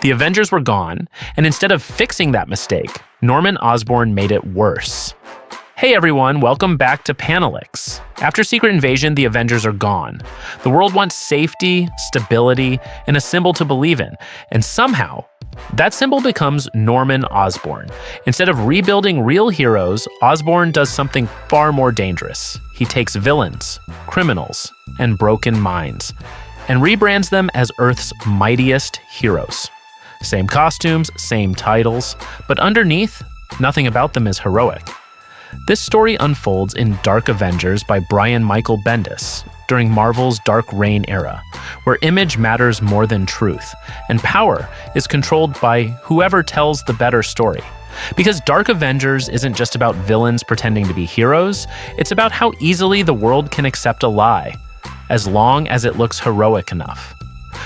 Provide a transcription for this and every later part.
The Avengers were gone, and instead of fixing that mistake, Norman Osborn made it worse. Hey everyone, welcome back to Panelix. After Secret Invasion, the Avengers are gone. The world wants safety, stability, and a symbol to believe in, and somehow, that symbol becomes Norman Osborn. Instead of rebuilding real heroes, Osborn does something far more dangerous. He takes villains, criminals, and broken minds, and rebrands them as Earth's mightiest heroes. Same costumes, same titles, but underneath, nothing about them is heroic. This story unfolds in Dark Avengers by Brian Michael Bendis during Marvel's Dark Reign era, where image matters more than truth, and power is controlled by whoever tells the better story. Because Dark Avengers isn't just about villains pretending to be heroes, it's about how easily the world can accept a lie, as long as it looks heroic enough.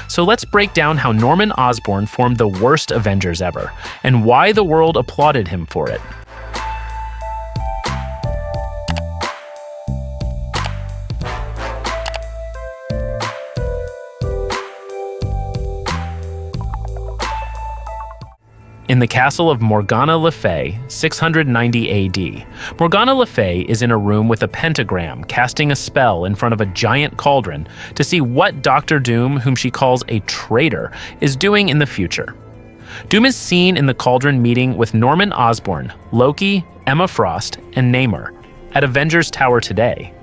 So let's break down how Norman Osborn formed the worst Avengers ever, and why the world applauded him for it. In the castle of Morgana Le Fay, 690 AD, Morgana Le Fay is in a room with a pentagram casting a spell in front of a giant cauldron to see what Doctor Doom, whom she calls a traitor, is doing in the future. Doom is seen in the cauldron meeting with Norman Osborn, Loki, Emma Frost, and Namor at Avengers Tower today.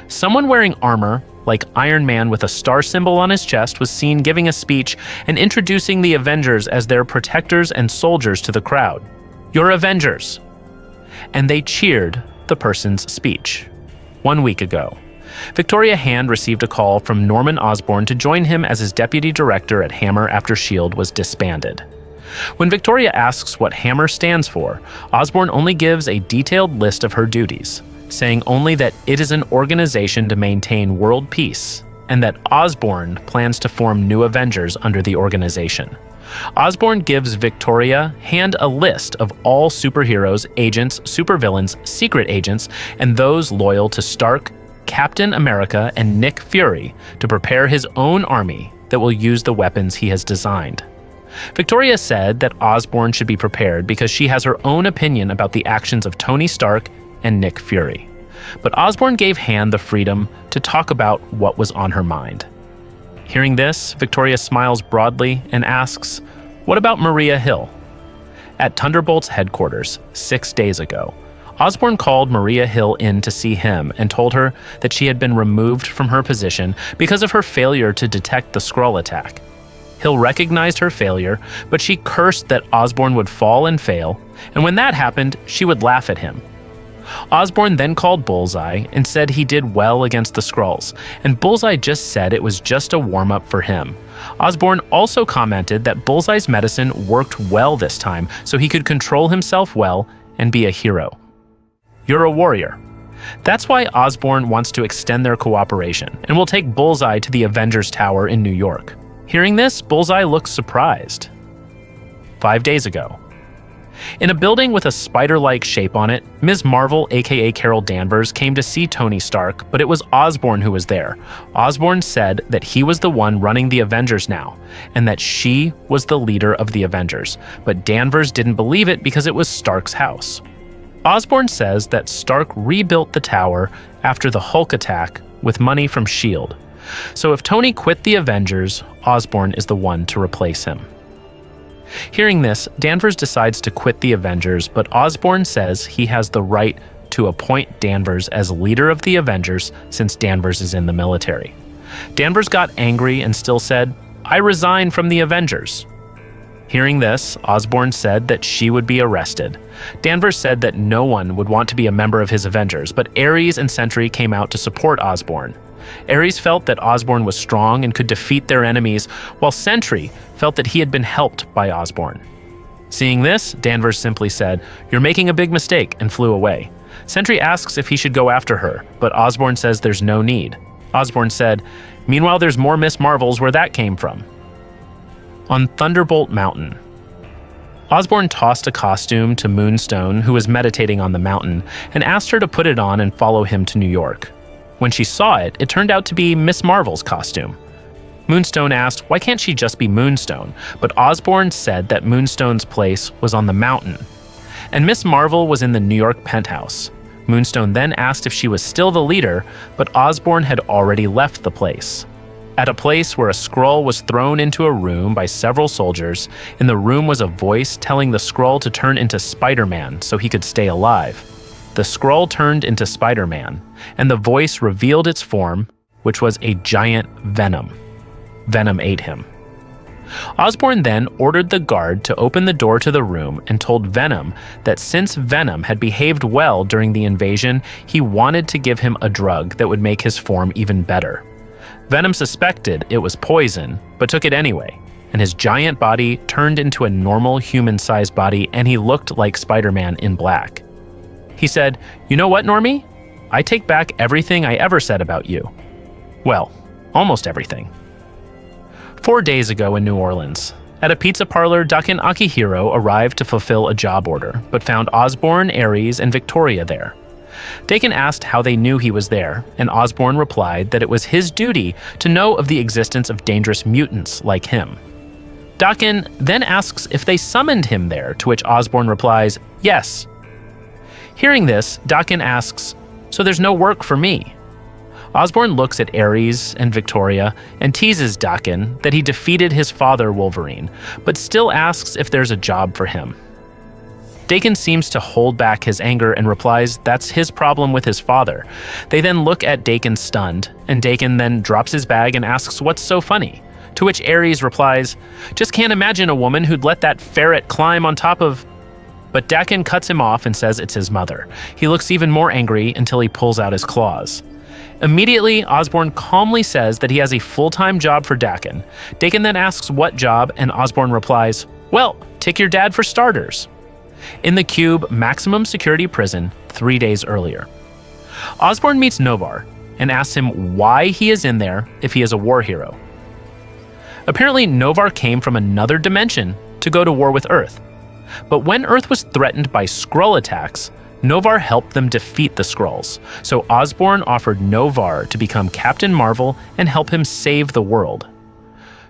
Someone wearing armor, like Iron Man with a star symbol on his chest, was seen giving a speech and introducing the Avengers as their protectors and soldiers to the crowd. "You're Avengers." And they cheered the person's speech. 1 week ago, Victoria Hand received a call from Norman Osborn to join him as his deputy director at H.A.M.M.E.R after S.H.I.E.L.D. was disbanded. When Victoria asks what H.A.M.M.E.R stands for, Osborn only gives a detailed list of her duties, saying only that it is an organization to maintain world peace, and that Osborn plans to form new Avengers under the organization. Osborn gives Victoria Hand a list of all superheroes, agents, supervillains, secret agents, and those loyal to Stark, Captain America, and Nick Fury to prepare his own army that will use the weapons he has designed. Victoria said that Osborn should be prepared because she has her own opinion about the actions of Tony Stark and Nick Fury. But Osborn gave Hand the freedom to talk about what was on her mind. Hearing this, Victoria smiles broadly and asks, "What about Maria Hill?" At Thunderbolt's headquarters 6 days ago, Osborn called Maria Hill in to see him and told her that she had been removed from her position because of her failure to detect the Skrull attack. Hill recognized her failure, but she cursed that Osborn would fall and fail, and when that happened, she would laugh at him. Osborn then called Bullseye and said he did well against the Skrulls, and Bullseye just said it was just a warm-up for him. Osborn also commented that Bullseye's medicine worked well this time, so he could control himself well and be a hero. "You're a warrior." That's why Osborn wants to extend their cooperation, and will take Bullseye to the Avengers Tower in New York. Hearing this, Bullseye looks surprised. 5 days ago, in a building with a spider-like shape on it, Ms. Marvel, aka Carol Danvers, came to see Tony Stark, but it was Osborn who was there. Osborn said that he was the one running the Avengers now, and that she was the leader of the Avengers, but Danvers didn't believe it because it was Stark's house. Osborn says that Stark rebuilt the tower after the Hulk attack with money from S.H.I.E.L.D. So if Tony quit the Avengers, Osborn is the one to replace him. Hearing this, Danvers decides to quit the Avengers, but Osborn says he has the right to appoint Danvers as leader of the Avengers since Danvers is in the military. Danvers got angry and still said, "I resign from the Avengers." Hearing this, Osborn said that she would be arrested. Danvers said that no one would want to be a member of his Avengers, but Ares and Sentry came out to support Osborn. Ares felt that Osborn was strong and could defeat their enemies, while Sentry felt that he had been helped by Osborn. Seeing this, Danvers simply said, "You're making a big mistake," and flew away. Sentry asks if he should go after her, but Osborn says there's no need. Osborn said, "Meanwhile, there's more Miss Marvels where that came from." On Thunderbolt Mountain, Osborn tossed a costume to Moonstone, who was meditating on the mountain, and asked her to put it on and follow him to New York. When she saw it, it turned out to be Miss Marvel's costume. Moonstone asked why can't she just be Moonstone, but Osborn said that Moonstone's place was on the mountain. And Miss Marvel was in the New York penthouse. Moonstone then asked if she was still the leader, but Osborn had already left the place. At a place where a Skrull was thrown into a room by several soldiers, in the room was a voice telling the Skrull to turn into Spider-Man so he could stay alive. The Skrull turned into Spider-Man, and the voice revealed its form, which was a giant Venom. Venom ate him. Osborn then ordered the guard to open the door to the room and told Venom that since Venom had behaved well during the invasion, he wanted to give him a drug that would make his form even better. Venom suspected it was poison, but took it anyway, and his giant body turned into a normal human-sized body and he looked like Spider-Man in black. He said, "You know what, Normie? I take back everything I ever said about you." Well, almost everything. 4 days ago in New Orleans, at a pizza parlor, Daken Akihiro arrived to fulfill a job order, but found Osborn, Ares, and Victoria there. Daken asked how they knew he was there, and Osborn replied that it was his duty to know of the existence of dangerous mutants like him. Daken then asks if they summoned him there, to which Osborn replies, "Yes." Hearing this, Daken asks, "So there's no work for me?" Osborn looks at Ares and Victoria and teases Daken that he defeated his father, Wolverine, but still asks if there's a job for him. Daken seems to hold back his anger and replies that's his problem with his father. They then look at Daken stunned, and Daken then drops his bag and asks what's so funny, to which Ares replies, "Just can't imagine a woman who'd let that ferret climb on top of..." But Daken cuts him off and says it's his mother. He looks even more angry until he pulls out his claws. Immediately, Osborn calmly says that he has a full-time job for Daken. Daken then asks what job, and Osborn replies, "Well, take your dad for starters." In the Cube maximum security prison 3 days earlier. Osborn meets Noh-Varr and asks him why he is in there if he is a war hero. Apparently, Noh-Varr came from another dimension to go to war with Earth. But when Earth was threatened by Skrull attacks, Noh-Varr helped them defeat the Skrulls, so Osborn offered Noh-Varr to become Captain Marvel and help him save the world.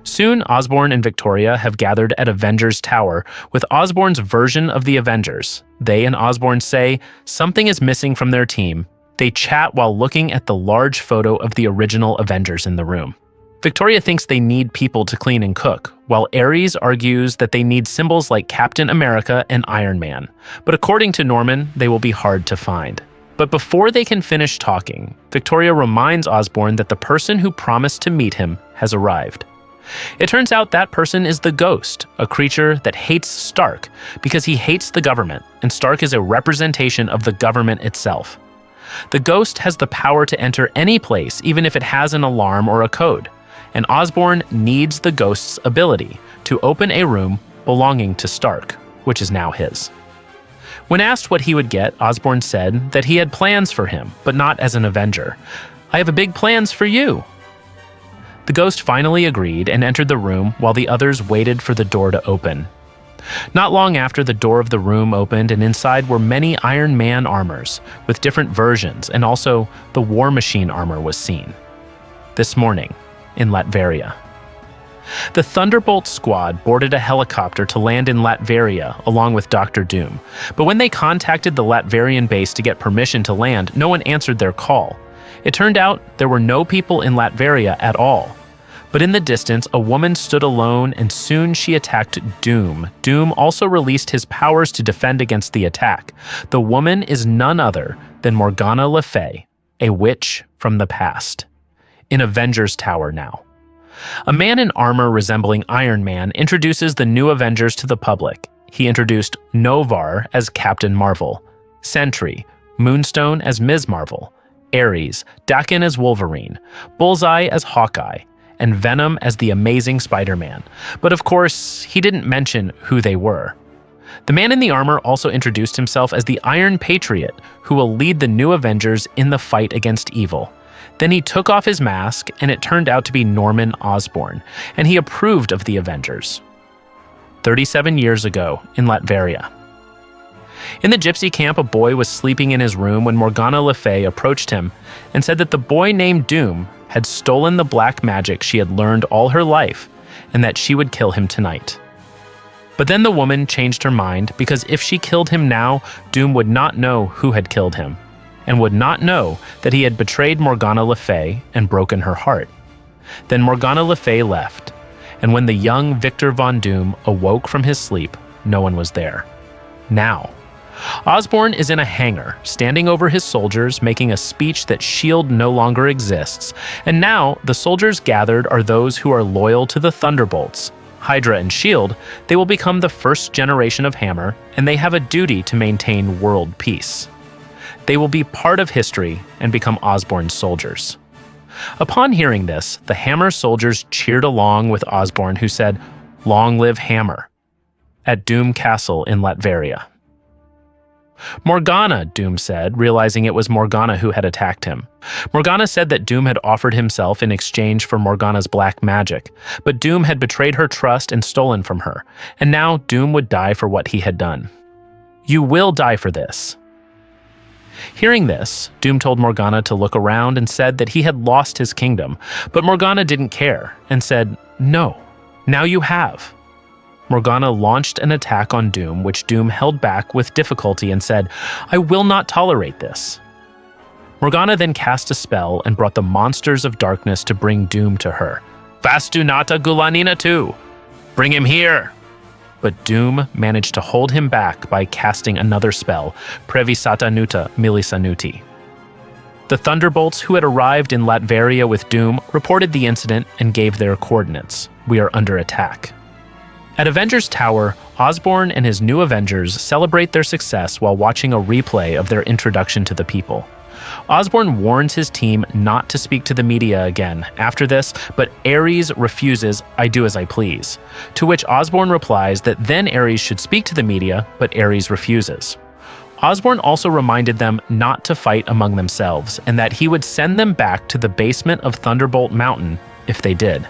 Soon, Osborn and Victoria have gathered at Avengers Tower with Osborn's version of the Avengers. They and Osborn say something is missing from their team. They chat while looking at the large photo of the original Avengers in the room. Victoria thinks they need people to clean and cook, while Ares argues that they need symbols like Captain America and Iron Man. But according to Norman, they will be hard to find. But before they can finish talking, Victoria reminds Osborn that the person who promised to meet him has arrived. It turns out that person is the Ghost, a creature that hates Stark because he hates the government, and Stark is a representation of the government itself. The Ghost has the power to enter any place, even if it has an alarm or a code, and Osborn needs the Ghost's ability to open a room belonging to Stark, which is now his. When asked what he would get, Osborn said that he had plans for him, but not as an Avenger. "I have big plans for you." The Ghost finally agreed and entered the room while the others waited for the door to open. Not long after, the door of the room opened and inside were many Iron Man armors with different versions, and also the War Machine armor was seen. This morning in Latveria. The Thunderbolt squad boarded a helicopter to land in Latveria along with Dr. Doom, but when they contacted the Latverian base to get permission to land, no one answered their call. It turned out there were no people in Latveria at all. But in the distance, a woman stood alone and soon she attacked Doom. Doom also released his powers to defend against the attack. The woman is none other than Morgana Le Fay, a witch from the past. In Avengers Tower now. A man in armor resembling Iron Man introduces the new Avengers to the public. He introduced Noh-Varr as Captain Marvel, Sentry, Moonstone as Ms. Marvel, Ares, Daken as Wolverine, Bullseye as Hawkeye, and Venom as the Amazing Spider-Man. But of course, he didn't mention who they were. The man in the armor also introduced himself as the Iron Patriot, who will lead the new Avengers in the fight against evil. Then he took off his mask, and it turned out to be Norman Osborn, and he approved of the Avengers. 37 years ago in Latveria. In the gypsy camp, a boy was sleeping in his room when Morgana Le Fay approached him and said that the boy named Doom had stolen the black magic she had learned all her life, and that she would kill him tonight. But then the woman changed her mind, because if she killed him now, Doom would not know who had killed him, and would not know that he had betrayed Morgana Le Fay and broken her heart. Then Morgana Le Fay left, and when the young Victor Von Doom awoke from his sleep, no one was there. Now, Osborn is in a hangar, standing over his soldiers, making a speech that S.H.I.E.L.D. no longer exists, and now the soldiers gathered are those who are loyal to the Thunderbolts. Hydra and S.H.I.E.L.D., they will become the first generation of H.A.M.M.E.R, and they have a duty to maintain world peace. They will be part of history and become Osborn's soldiers. Upon hearing this, the H.A.M.M.E.R soldiers cheered along with Osborn, who said, "Long live H.A.M.M.E.R," at Doom Castle in Latveria. "Morgana," Doom said, realizing it was Morgana who had attacked him. Morgana said that Doom had offered himself in exchange for Morgana's black magic, but Doom had betrayed her trust and stolen from her, and now Doom would die for what he had done. "You will die for this." Hearing this, Doom told Morgana to look around and said that he had lost his kingdom, but Morgana didn't care and said, "No, now you have." Morgana launched an attack on Doom, which Doom held back with difficulty and said, "I will not tolerate this." Morgana then cast a spell and brought the monsters of darkness to bring Doom to her. "Vastunata Gulanina too! Bring him here!" But Doom managed to hold him back by casting another spell, Previsata Nuta Milisanuti. The Thunderbolts, who had arrived in Latveria with Doom, reported the incident and gave their coordinates. "We are under attack." At Avengers Tower, Osborn and his new Avengers celebrate their success while watching a replay of their introduction to the people. Osborn warns his team not to speak to the media again after this, but Ares refuses, "I do as I please," to which Osborn replies that then Ares should speak to the media, but Ares refuses. Osborn also reminded them not to fight among themselves, and that he would send them back to the basement of Thunderbolt Mountain if they did,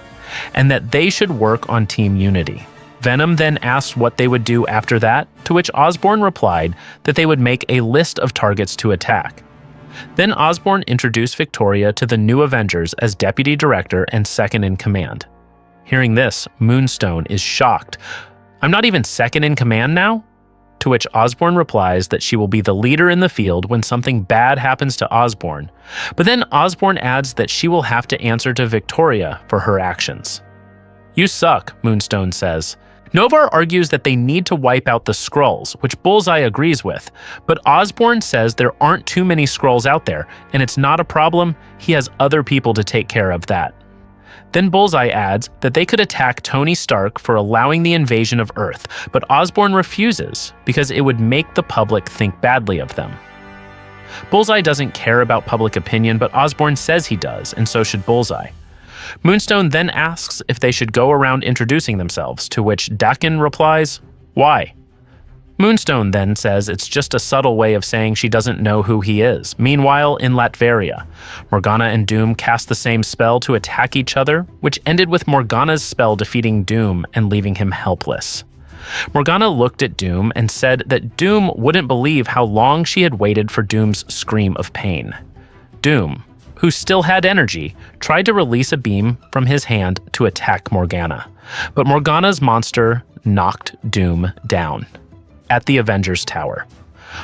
and that they should work on team unity. Venom then asked what they would do after that, to which Osborn replied that they would make a list of targets to attack. Then Osborn introduced Victoria to the new Avengers as deputy director and second in command. Hearing this, Moonstone is shocked. "I'm not even second in command now?" To which Osborn replies that she will be the leader in the field when something bad happens to Osborn. But then Osborn adds that she will have to answer to Victoria for her actions. "You suck," Moonstone says. Nova argues that they need to wipe out the Skrulls, which Bullseye agrees with, but Osborn says there aren't too many Skrulls out there, and it's not a problem, he has other people to take care of that. Then Bullseye adds that they could attack Tony Stark for allowing the invasion of Earth, but Osborn refuses because it would make the public think badly of them. Bullseye doesn't care about public opinion, but Osborn says he does, and so should Bullseye. Moonstone then asks if they should go around introducing themselves, to which Daken replies, "Why?" Moonstone then says it's just a subtle way of saying she doesn't know who he is. Meanwhile, in Latveria, Morgana and Doom cast the same spell to attack each other, which ended with Morgana's spell defeating Doom and leaving him helpless. Morgana looked at Doom and said that Doom wouldn't believe how long she had waited for Doom's scream of pain. Doom, who still had energy, tried to release a beam from his hand to attack Morgana, but Morgana's monster knocked Doom down. At the Avengers Tower,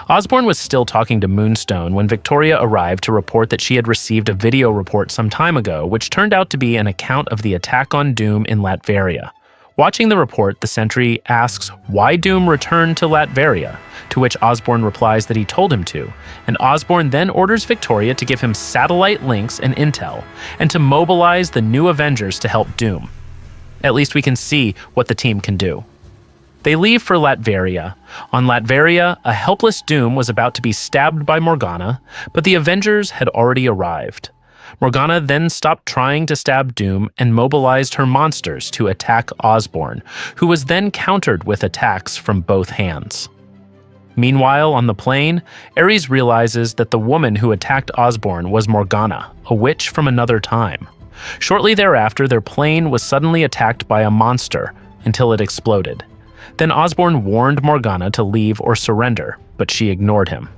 Osborn was still talking to Moonstone when Victoria arrived to report that she had received a video report some time ago, which turned out to be an account of the attack on Doom in Latveria. Watching the report, the Sentry asks why Doom returned to Latveria, to which Osborn replies that he told him to, and Osborn then orders Victoria to give him satellite links and intel, and to mobilize the new Avengers to help Doom. At least we can see what the team can do. They leave for Latveria. On Latveria, a helpless Doom was about to be stabbed by Morgana, but the Avengers had already arrived. Morgana then stopped trying to stab Doom and mobilized her monsters to attack Osborn, who was then countered with attacks from both hands. Meanwhile, on the plane, Ares realizes that the woman who attacked Osborn was Morgana, a witch from another time. Shortly thereafter, their plane was suddenly attacked by a monster until it exploded. Then Osborn warned Morgana to leave or surrender, but she ignored him.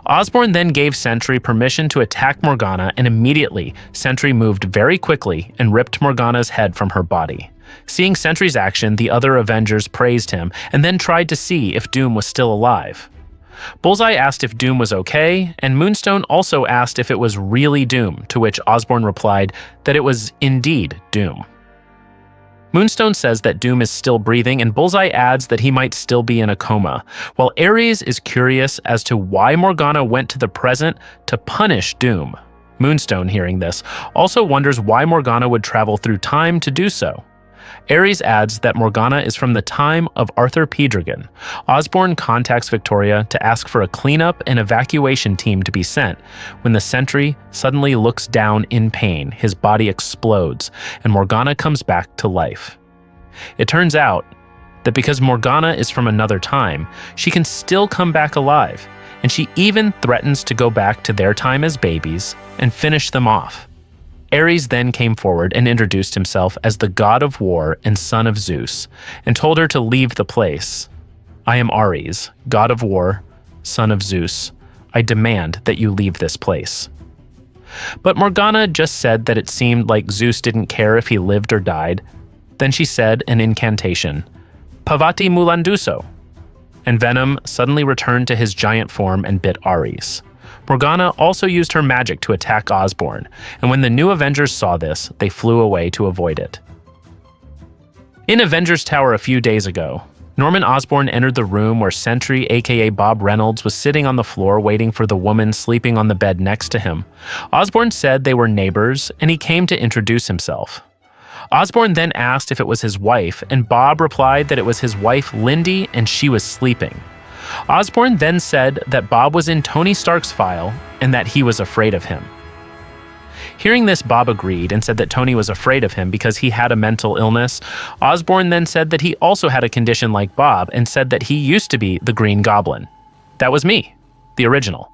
Osborn then gave Sentry permission to attack Morgana, and immediately, Sentry moved very quickly and ripped Morgana's head from her body. Seeing Sentry's action, the other Avengers praised him and then tried to see if Doom was still alive. Bullseye asked if Doom was okay, and Moonstone also asked if it was really Doom, to which Osborn replied that it was indeed Doom. Moonstone says that Doom is still breathing, and Bullseye adds that he might still be in a coma, while Ares is curious as to why Morgana went to the present to punish Doom. Moonstone, hearing this, also wonders why Morgana would travel through time to do so. Ares adds that Morgana is from the time of Arthur Pendragon. Osborn contacts Victoria to ask for a cleanup and evacuation team to be sent. When the Sentry suddenly looks down in pain, his body explodes, and Morgana comes back to life. It turns out that because Morgana is from another time, she can still come back alive, and she even threatens to go back to their time as babies and finish them off. Ares then came forward and introduced himself as the god of war and son of Zeus, and told her to leave the place. "I am Ares, god of war, son of Zeus. I demand that you leave this place." But Morgana just said that it seemed like Zeus didn't care if he lived or died. Then she said an incantation, "Pavati Mulanduso," and Venom suddenly returned to his giant form and bit Ares. Morgana also used her magic to attack Osborn, and when the new Avengers saw this, they flew away to avoid it. In Avengers Tower a few days ago, Norman Osborn entered the room where Sentry, aka Bob Reynolds, was sitting on the floor waiting for the woman sleeping on the bed next to him. Osborn said they were neighbors, and he came to introduce himself. Osborn then asked if it was his wife, and Bob replied that it was his wife Lindy and she was sleeping. Osborn then said that Bob was in Tony Stark's file and that he was afraid of him. Hearing this, Bob agreed and said that Tony was afraid of him because he had a mental illness. Osborn then said that he also had a condition like Bob and said that he used to be the Green Goblin. That was me, the original.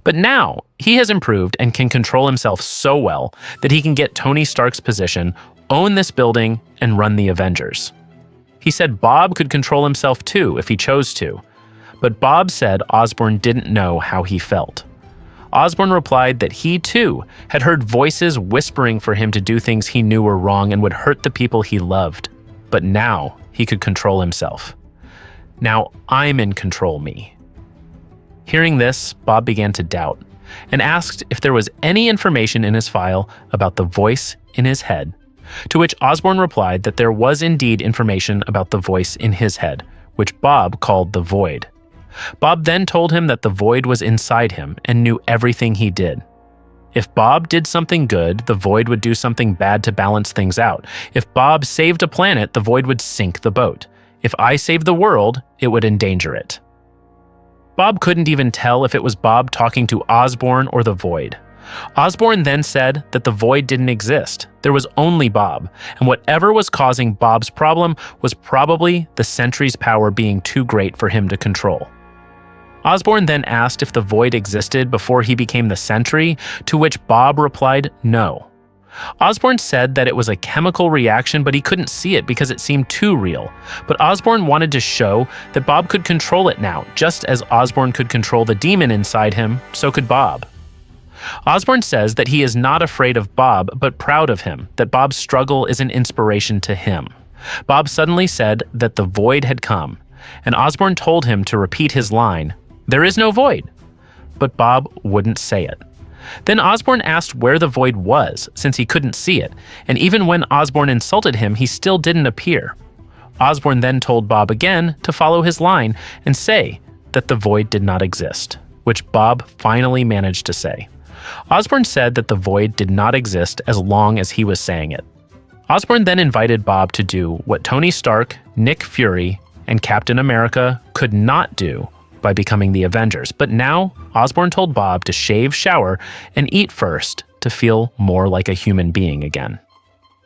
But now, he has improved and can control himself so well that he can get Tony Stark's position, own this building, and run the Avengers. He said Bob could control himself too if he chose to, but Bob said Osborn didn't know how he felt. Osborn replied that he too had heard voices whispering for him to do things he knew were wrong and would hurt the people he loved, but now he could control himself. Now I'm in control, me. Hearing this, Bob began to doubt and asked if there was any information in his file about the voice in his head. To which Osborn replied that there was indeed information about the voice in his head, which Bob called the Void. Bob then told him that the Void was inside him and knew everything he did. If Bob did something good, the Void would do something bad to balance things out. If Bob saved a planet, the Void would sink the boat. If I saved the world, it would endanger it. Bob couldn't even tell if it was Bob talking to Osborn or the Void. Osborn then said that the Void didn't exist. There was only Bob, and whatever was causing Bob's problem was probably the Sentry's power being too great for him to control. Osborn then asked if the Void existed before he became the Sentry, to which Bob replied no. Osborn said that it was a chemical reaction, but he couldn't see it because it seemed too real. But Osborn wanted to show that Bob could control it now, just as Osborn could control the demon inside him, so could Bob. Osborn says that he is not afraid of Bob, but proud of him, that Bob's struggle is an inspiration to him. Bob suddenly said that the Void had come, and Osborn told him to repeat his line, "There is no Void," but Bob wouldn't say it. Then Osborn asked where the Void was, since he couldn't see it, and even when Osborn insulted him, he still didn't appear. Osborn then told Bob again to follow his line and say that the Void did not exist, which Bob finally managed to say. Osborn said that the Void did not exist as long as he was saying it. Osborn then invited Bob to do what Tony Stark, Nick Fury, and Captain America could not do by becoming the Avengers. But now, Osborn told Bob to shave, shower, and eat first to feel more like a human being again.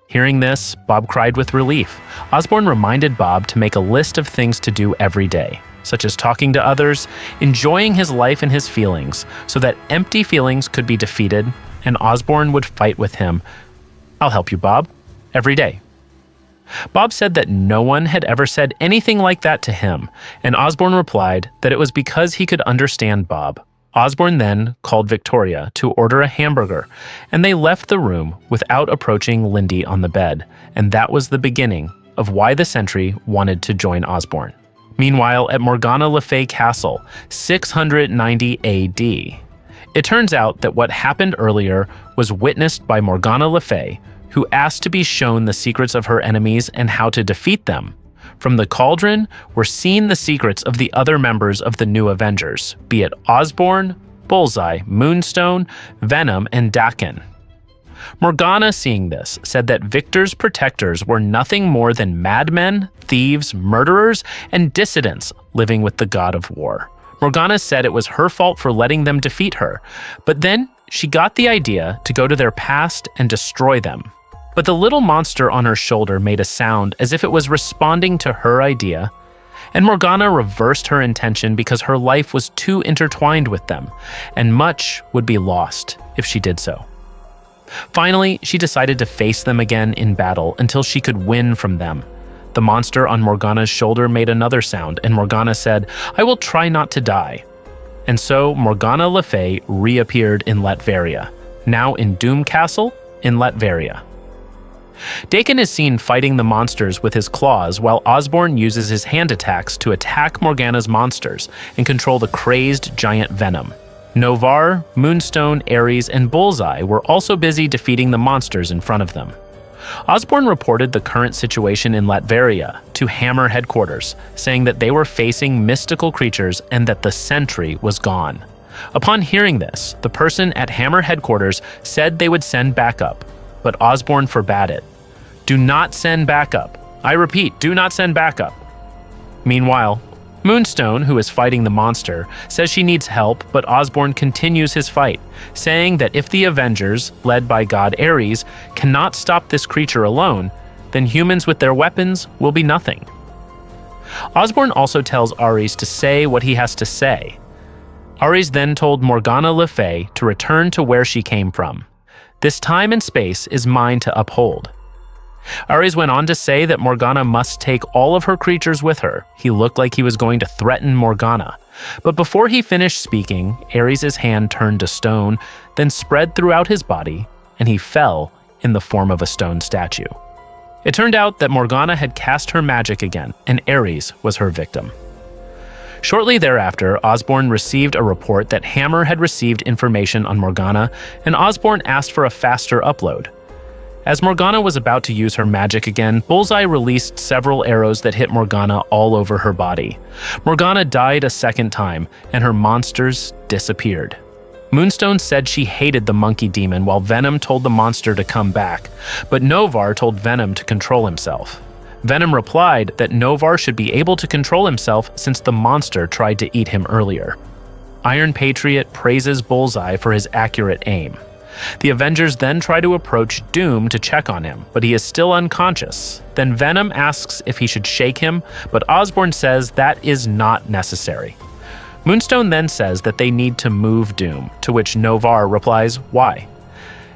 Hearing this, Bob cried with relief. Osborn reminded Bob to make a list of things to do every day, such as talking to others, enjoying his life and his feelings, so that empty feelings could be defeated, and Osborn would fight with him. "I'll help you, Bob," every day. Bob said that no one had ever said anything like that to him, and Osborn replied that it was because he could understand Bob. Osborn then called Victoria to order a hamburger, and they left the room without approaching Lindy on the bed, and that was the beginning of why the Sentry wanted to join Osborn. Meanwhile, at Morgana Le Fay Castle, 690 AD, it turns out that what happened earlier was witnessed by Morgana Le Fay, who asked to be shown the secrets of her enemies and how to defeat them. From the cauldron were seen the secrets of the other members of the new Avengers, be it Osborn, Bullseye, Moonstone, Venom, and Daken. Morgana, seeing this, said that Victor's protectors were nothing more than madmen, thieves, murderers, and dissidents living with the god of war. Morgana said it was her fault for letting them defeat her, but then she got the idea to go to their past and destroy them. But the little monster on her shoulder made a sound as if it was responding to her idea, and Morgana reversed her intention because her life was too intertwined with them, and much would be lost if she did so. Finally, she decided to face them again in battle until she could win from them. The monster on Morgana's shoulder made another sound, and Morgana said, "I will try not to die." And so Morgana Le Fay reappeared in Latveria, now in Doom Castle in Latveria. Daken is seen fighting the monsters with his claws while Osborn uses his hand attacks to attack Morgana's monsters and control the crazed giant Venom. Noh-Varr, Moonstone, Ares, and Bullseye were also busy defeating the monsters in front of them. Osborn reported the current situation in Latveria to H.A.M.M.E.R headquarters, saying that they were facing mystical creatures and that the Sentry was gone. Upon hearing this, the person at H.A.M.M.E.R headquarters said they would send backup, but Osborn forbade it. "Do not send backup. I repeat, do not send backup." Meanwhile, Moonstone, who is fighting the monster, says she needs help, but Osborn continues his fight, saying that if the Avengers, led by god Ares, cannot stop this creature alone, then humans with their weapons will be nothing. Osborn also tells Ares to say what he has to say. Ares then told Morgana Le Fay to return to where she came from. "This time and space is mine to uphold." Ares went on to say that Morgana must take all of her creatures with her. He looked like he was going to threaten Morgana. But before he finished speaking, Ares' hand turned to stone, then spread throughout his body, and he fell in the form of a stone statue. It turned out that Morgana had cast her magic again, and Ares was her victim. Shortly thereafter, Osborn received a report that H.A.M.M.E.R had received information on Morgana, and Osborn asked for a faster upload. As Morgana was about to use her magic again, Bullseye released several arrows that hit Morgana all over her body. Morgana died a second time, and her monsters disappeared. Moonstone said she hated the monkey demon while Venom told the monster to come back, but Noh-Varr told Venom to control himself. Venom replied that Noh-Varr should be able to control himself since the monster tried to eat him earlier. Iron Patriot praises Bullseye for his accurate aim. The Avengers then try to approach Doom to check on him, but he is still unconscious. Then Venom asks if he should shake him, but Osborn says that is not necessary. Moonstone then says that they need to move Doom, to which Noh-Varr replies, "Why?"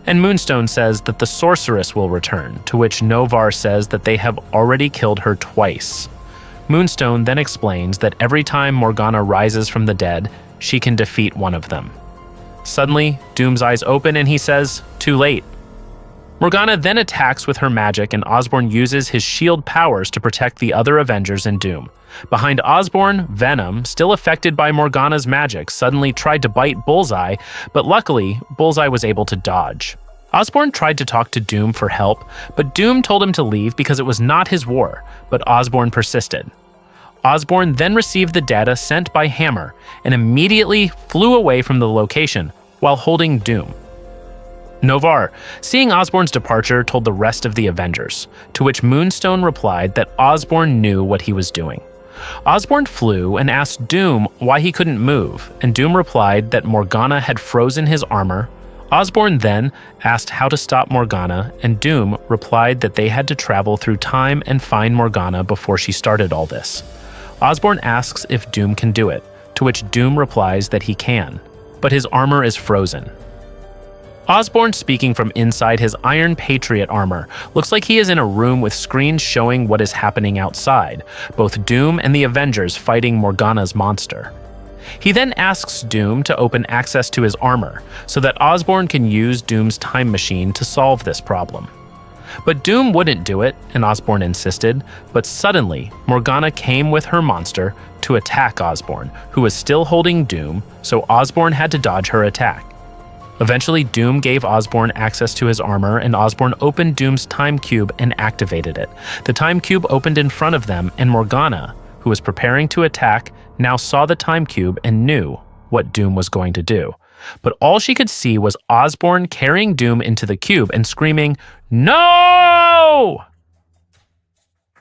And Moonstone says that the sorceress will return, to which Noh-Varr says that they have already killed her twice. Moonstone then explains that every time Morgana rises from the dead, she can defeat one of them. Suddenly, Doom's eyes open and he says, "Too late." Morgana then attacks with her magic, and Osborn uses his shield powers to protect the other Avengers and Doom. Behind Osborn, Venom, still affected by Morgana's magic, suddenly tried to bite Bullseye, but luckily, Bullseye was able to dodge. Osborn tried to talk to Doom for help, but Doom told him to leave because it was not his war, but Osborn persisted. Osborn then received the data sent by H.A.M.M.E.R and immediately flew away from the location while holding Doom. Noh-Varr, seeing Osborn's departure, told the rest of the Avengers, to which Moonstone replied that Osborn knew what he was doing. Osborn flew and asked Doom why he couldn't move, and Doom replied that Morgana had frozen his armor. Osborn then asked how to stop Morgana, and Doom replied that they had to travel through time and find Morgana before she started all this. Osborn asks if Doom can do it, to which Doom replies that he can, but his armor is frozen. Osborn, speaking from inside his iron Patriot armor, looks like he is in a room with screens showing what is happening outside, both Doom and the Avengers fighting Morgana's monster. He then asks Doom to open access to his armor, so that Osborn can use Doom's time machine to solve this problem. But Doom wouldn't do it, and Osborn insisted, but suddenly, Morgana came with her monster to attack Osborn, who was still holding Doom, so Osborn had to dodge her attack. Eventually, Doom gave Osborn access to his armor, and Osborn opened Doom's time cube and activated it. The time cube opened in front of them, and Morgana, who was preparing to attack, now saw the time cube and knew what Doom was going to do. But all she could see was Osborn carrying Doom into the cube and screaming, "No!"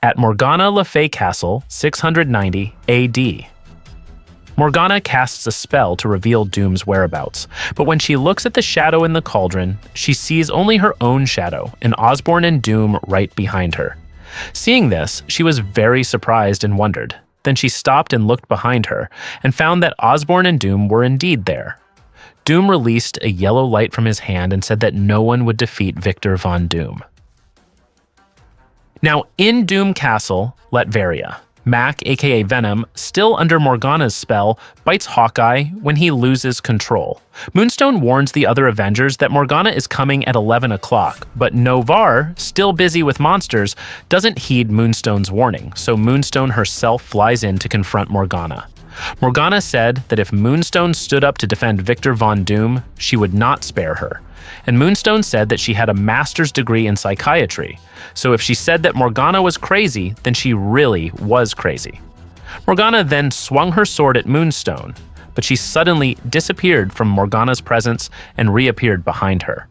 At Morgana Le Fay Castle, 690 AD. Morgana casts a spell to reveal Doom's whereabouts, but when she looks at the shadow in the cauldron, she sees only her own shadow, and Osborn and Doom right behind her. Seeing this, she was very surprised and wondered. Then she stopped and looked behind her, and found that Osborn and Doom were indeed there. Doom released a yellow light from his hand and said that no one would defeat Victor Von Doom. Now, in Doom Castle, Latveria, Mac, aka Venom, still under Morgana's spell, bites Hawkeye when he loses control. Moonstone warns the other Avengers that Morgana is coming at 11 o'clock, but Noh-Varr, still busy with monsters, doesn't heed Moonstone's warning, so Moonstone herself flies in to confront Morgana. Morgana said that if Moonstone stood up to defend Victor Von Doom, she would not spare her. And Moonstone said that she had a master's degree in psychiatry, so if she said that Morgana was crazy, then she really was crazy. Morgana then swung her sword at Moonstone, but she suddenly disappeared from Morgana's presence and reappeared behind her.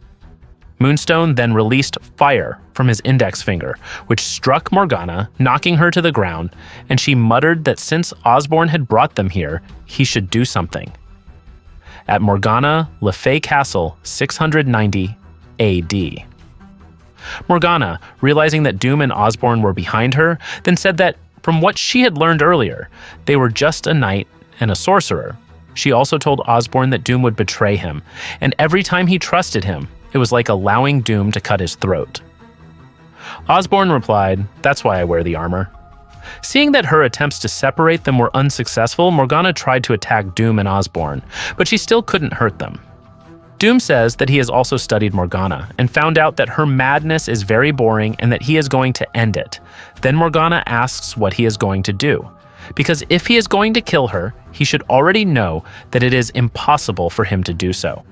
Moonstone then released fire from his index finger, which struck Morgana, knocking her to the ground, and she muttered that since Osborn had brought them here, he should do something. At Morgana Le Fay Castle, 690 AD. Morgana, realizing that Doom and Osborn were behind her, then said that, from what she had learned earlier, they were just a knight and a sorcerer. She also told Osborn that Doom would betray him, and every time he trusted him, it was like allowing Doom to cut his throat. Osborn replied, "That's why I wear the armor." Seeing that her attempts to separate them were unsuccessful, Morgana tried to attack Doom and Osborn, but she still couldn't hurt them. Doom says that he has also studied Morgana and found out that her madness is very boring and that he is going to end it. Then Morgana asks what he is going to do, because if he is going to kill her, he should already know that it is impossible for him to do so.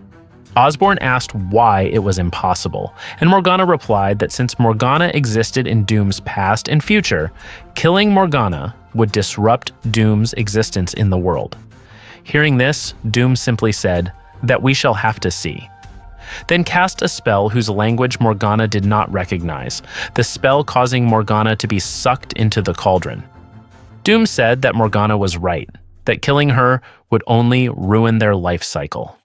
Osborn asked why it was impossible, and Morgana replied that since Morgana existed in Doom's past and future, killing Morgana would disrupt Doom's existence in the world. Hearing this, Doom simply said, "That we shall have to see." Then cast a spell whose language Morgana did not recognize, the spell causing Morgana to be sucked into the cauldron. Doom said that Morgana was right, that killing her would only ruin their life cycle.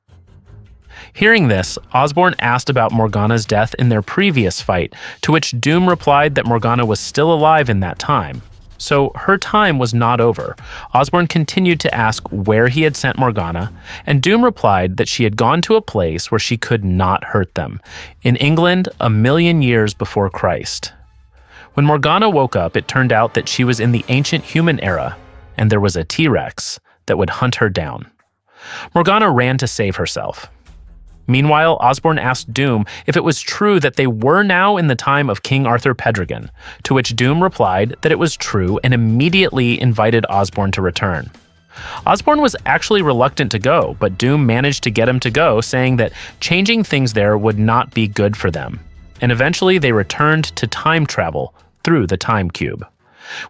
Hearing this, Osborn asked about Morgana's death in their previous fight, to which Doom replied that Morgana was still alive in that time. So her time was not over. Osborn continued to ask where he had sent Morgana, and Doom replied that she had gone to a place where she could not hurt them, in England 1,000,000 years before Christ. When Morgana woke up, it turned out that she was in the ancient human era, and there was a T-Rex that would hunt her down. Morgana ran to save herself. Meanwhile, Osborn asked Doom if it was true that they were now in the time of King Arthur Pendragon, to which Doom replied that it was true and immediately invited Osborn to return. Osborn was actually reluctant to go, but Doom managed to get him to go, saying that changing things there would not be good for them. And eventually they returned to time travel through the time cube.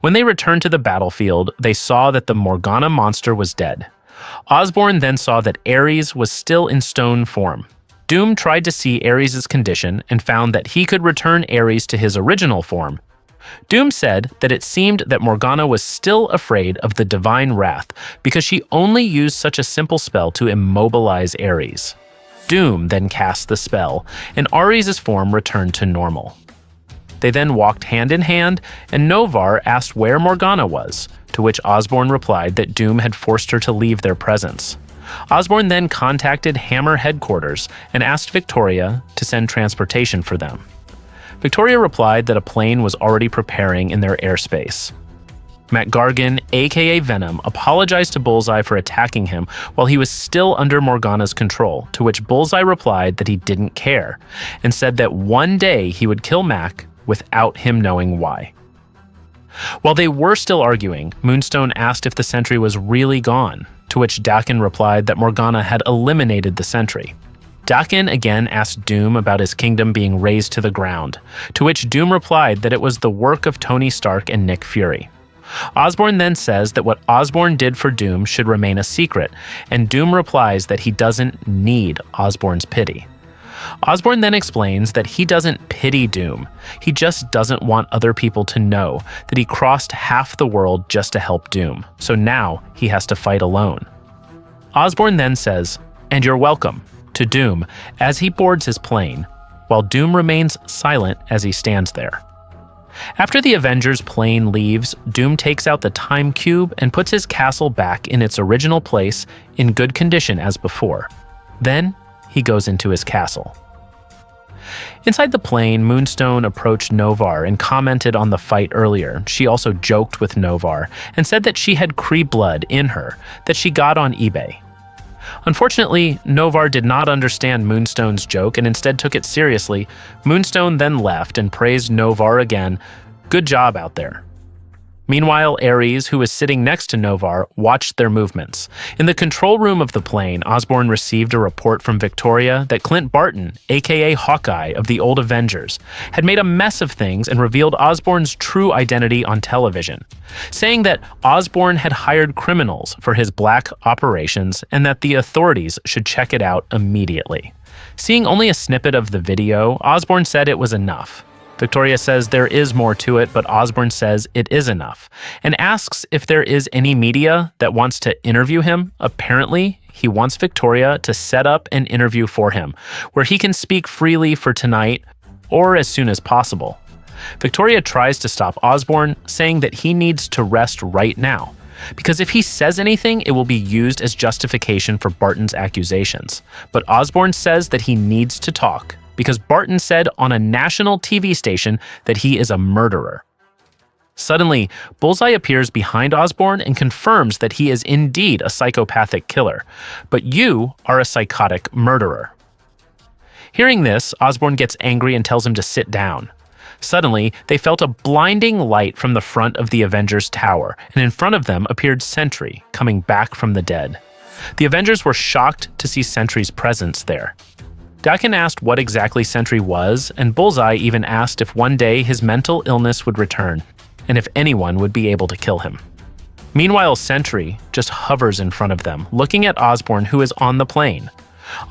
When they returned to the battlefield, they saw that the Morgana monster was dead. Osborn then saw that Ares was still in stone form. Doom tried to see Ares' condition and found that he could return Ares to his original form. Doom said that it seemed that Morgana was still afraid of the divine wrath because she only used such a simple spell to immobilize Ares. Doom then cast the spell, and Ares' form returned to normal. They then walked hand in hand, and Noh-Varr asked where Morgana was, to which Osborn replied that Doom had forced her to leave their presence. Osborn then contacted H.A.M.M.E.R headquarters and asked Victoria to send transportation for them. Victoria replied that a plane was already preparing in their airspace. Matt Gargan, aka Venom, apologized to Bullseye for attacking him while he was still under Morgana's control, to which Bullseye replied that he didn't care, and said that one day he would kill Mac without him knowing why. While they were still arguing, Moonstone asked if the Sentry was really gone, to which Daken replied that Morgana had eliminated the Sentry. Daken again asked Doom about his kingdom being razed to the ground, to which Doom replied that it was the work of Tony Stark and Nick Fury. Osborn then says that what Osborn did for Doom should remain a secret, and Doom replies that he doesn't need Osborn's pity. Osborn then explains that he doesn't pity Doom, he just doesn't want other people to know that he crossed half the world just to help Doom, so now he has to fight alone. Osborn then says, "And you're welcome," to Doom as he boards his plane, while Doom remains silent as he stands there. After the Avengers plane leaves, Doom takes out the time cube and puts his castle back in its original place in good condition as before. Then he goes into his castle. Inside the plane, Moonstone approached Noh-Varr and commented on the fight earlier. She also joked with Noh-Varr and said that she had Kree blood in her that she got on eBay. Unfortunately, Noh-Varr did not understand Moonstone's joke and instead took it seriously. Moonstone then left and praised Noh-Varr again. "Good job out there." Meanwhile, Ares, who was sitting next to Noh-Varr, watched their movements. In the control room of the plane, Osborn received a report from Victoria that Clint Barton, aka Hawkeye of the old Avengers, had made a mess of things and revealed Osborn's true identity on television, saying that Osborn had hired criminals for his black operations and that the authorities should check it out immediately. Seeing only a snippet of the video, Osborn said it was enough. Victoria says there is more to it, but Osborn says it is enough, and asks if there is any media that wants to interview him. Apparently, he wants Victoria to set up an interview for him, where he can speak freely for tonight or as soon as possible. Victoria tries to stop Osborn, saying that he needs to rest right now, because if he says anything, it will be used as justification for Barton's accusations. But Osborn says that he needs to talk, because Barton said on a national TV station that he is a murderer. Suddenly, Bullseye appears behind Osborn and confirms that he is indeed a psychopathic killer, but you are a psychotic murderer. Hearing this, Osborn gets angry and tells him to sit down. Suddenly, they felt a blinding light from the front of the Avengers tower, and in front of them appeared Sentry, coming back from the dead. The Avengers were shocked to see Sentry's presence there. Daken asked what exactly Sentry was, and Bullseye even asked if one day his mental illness would return, and if anyone would be able to kill him. Meanwhile, Sentry just hovers in front of them, looking at Osborn, who is on the plane.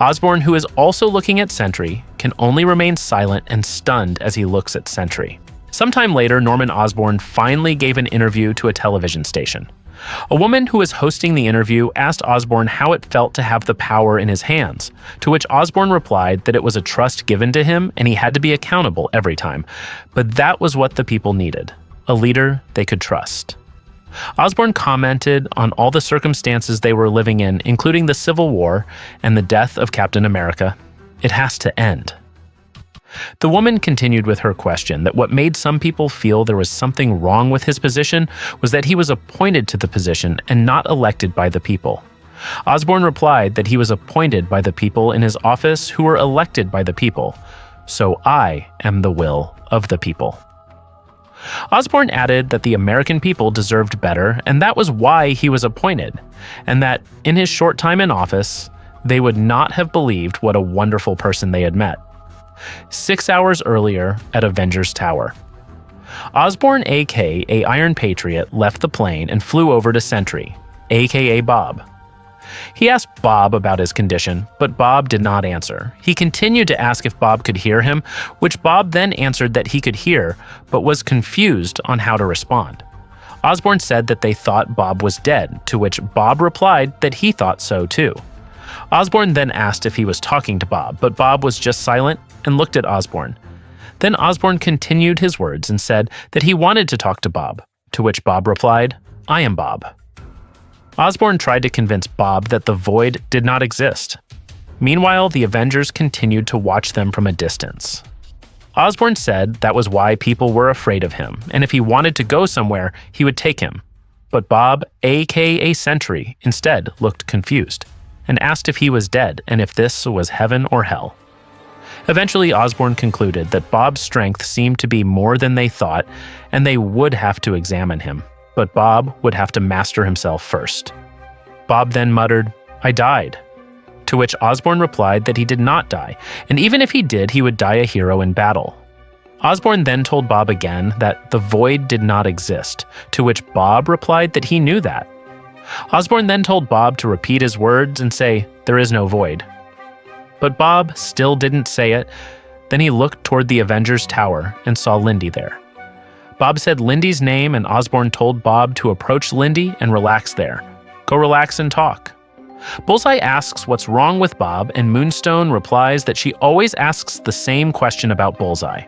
Osborn, who is also looking at Sentry, can only remain silent and stunned as he looks at Sentry. Sometime later, Norman Osborn finally gave an interview to a television station. A woman who was hosting the interview asked Osborn how it felt to have the power in his hands, to which Osborn replied that it was a trust given to him and he had to be accountable every time. But that was what the people needed, a leader they could trust. Osborn commented on all the circumstances they were living in, including the Civil War and the death of Captain America. It has to end. The woman continued with her question that what made some people feel there was something wrong with his position was that he was appointed to the position and not elected by the people. Osborn replied that he was appointed by the people in his office who were elected by the people. So I am the will of the people. Osborn added that the American people deserved better, and that was why he was appointed, and that in his short time in office, they would not have believed what a wonderful person they had met. 6 hours earlier at Avengers Tower, Osborn, aka Iron Patriot, left the plane and flew over to Sentry, aka Bob. He asked Bob about his condition, but Bob did not answer. He continued to ask if Bob could hear him, which Bob then answered that he could hear, but was confused on how to respond. Osborn said that they thought Bob was dead, to which Bob replied that he thought so too. Osborn then asked if he was talking to Bob, but Bob was just silent and looked at Osborn. Then Osborn continued his words and said that he wanted to talk to Bob, to which Bob replied, "I am Bob." Osborn tried to convince Bob that the void did not exist. Meanwhile, the Avengers continued to watch them from a distance. Osborn said that was why people were afraid of him, and if he wanted to go somewhere, he would take him. But Bob, aka Sentry, instead looked confused, and asked if he was dead and if this was heaven or hell. Eventually, Osborn concluded that Bob's strength seemed to be more than they thought, and they would have to examine him, but Bob would have to master himself first. Bob then muttered, "I died," to which Osborn replied that he did not die, and even if he did, he would die a hero in battle. Osborn then told Bob again that the void did not exist, to which Bob replied that he knew that. Osborn then told Bob to repeat his words and say, "There is no void." But Bob still didn't say it. Then he looked toward the Avengers Tower and saw Lindy there. Bob said Lindy's name, and Osborn told Bob to approach Lindy and relax there. Go relax and talk. Bullseye asks what's wrong with Bob, and Moonstone replies that she always asks the same question about Bullseye.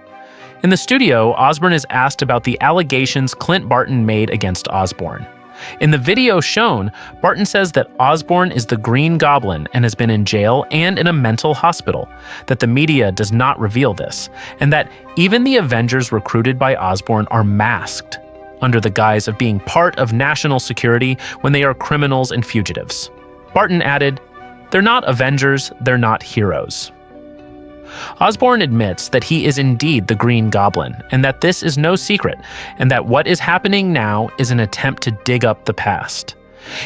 In the studio, Osborn is asked about the allegations Clint Barton made against Osborn. In the video shown, Barton says that Osborn is the Green Goblin and has been in jail and in a mental hospital, that the media does not reveal this, and that even the Avengers recruited by Osborn are masked under the guise of being part of national security when they are criminals and fugitives. Barton added, "They're not Avengers, they're not heroes." Osborn admits that he is indeed the Green Goblin, and that this is no secret, and that what is happening now is an attempt to dig up the past.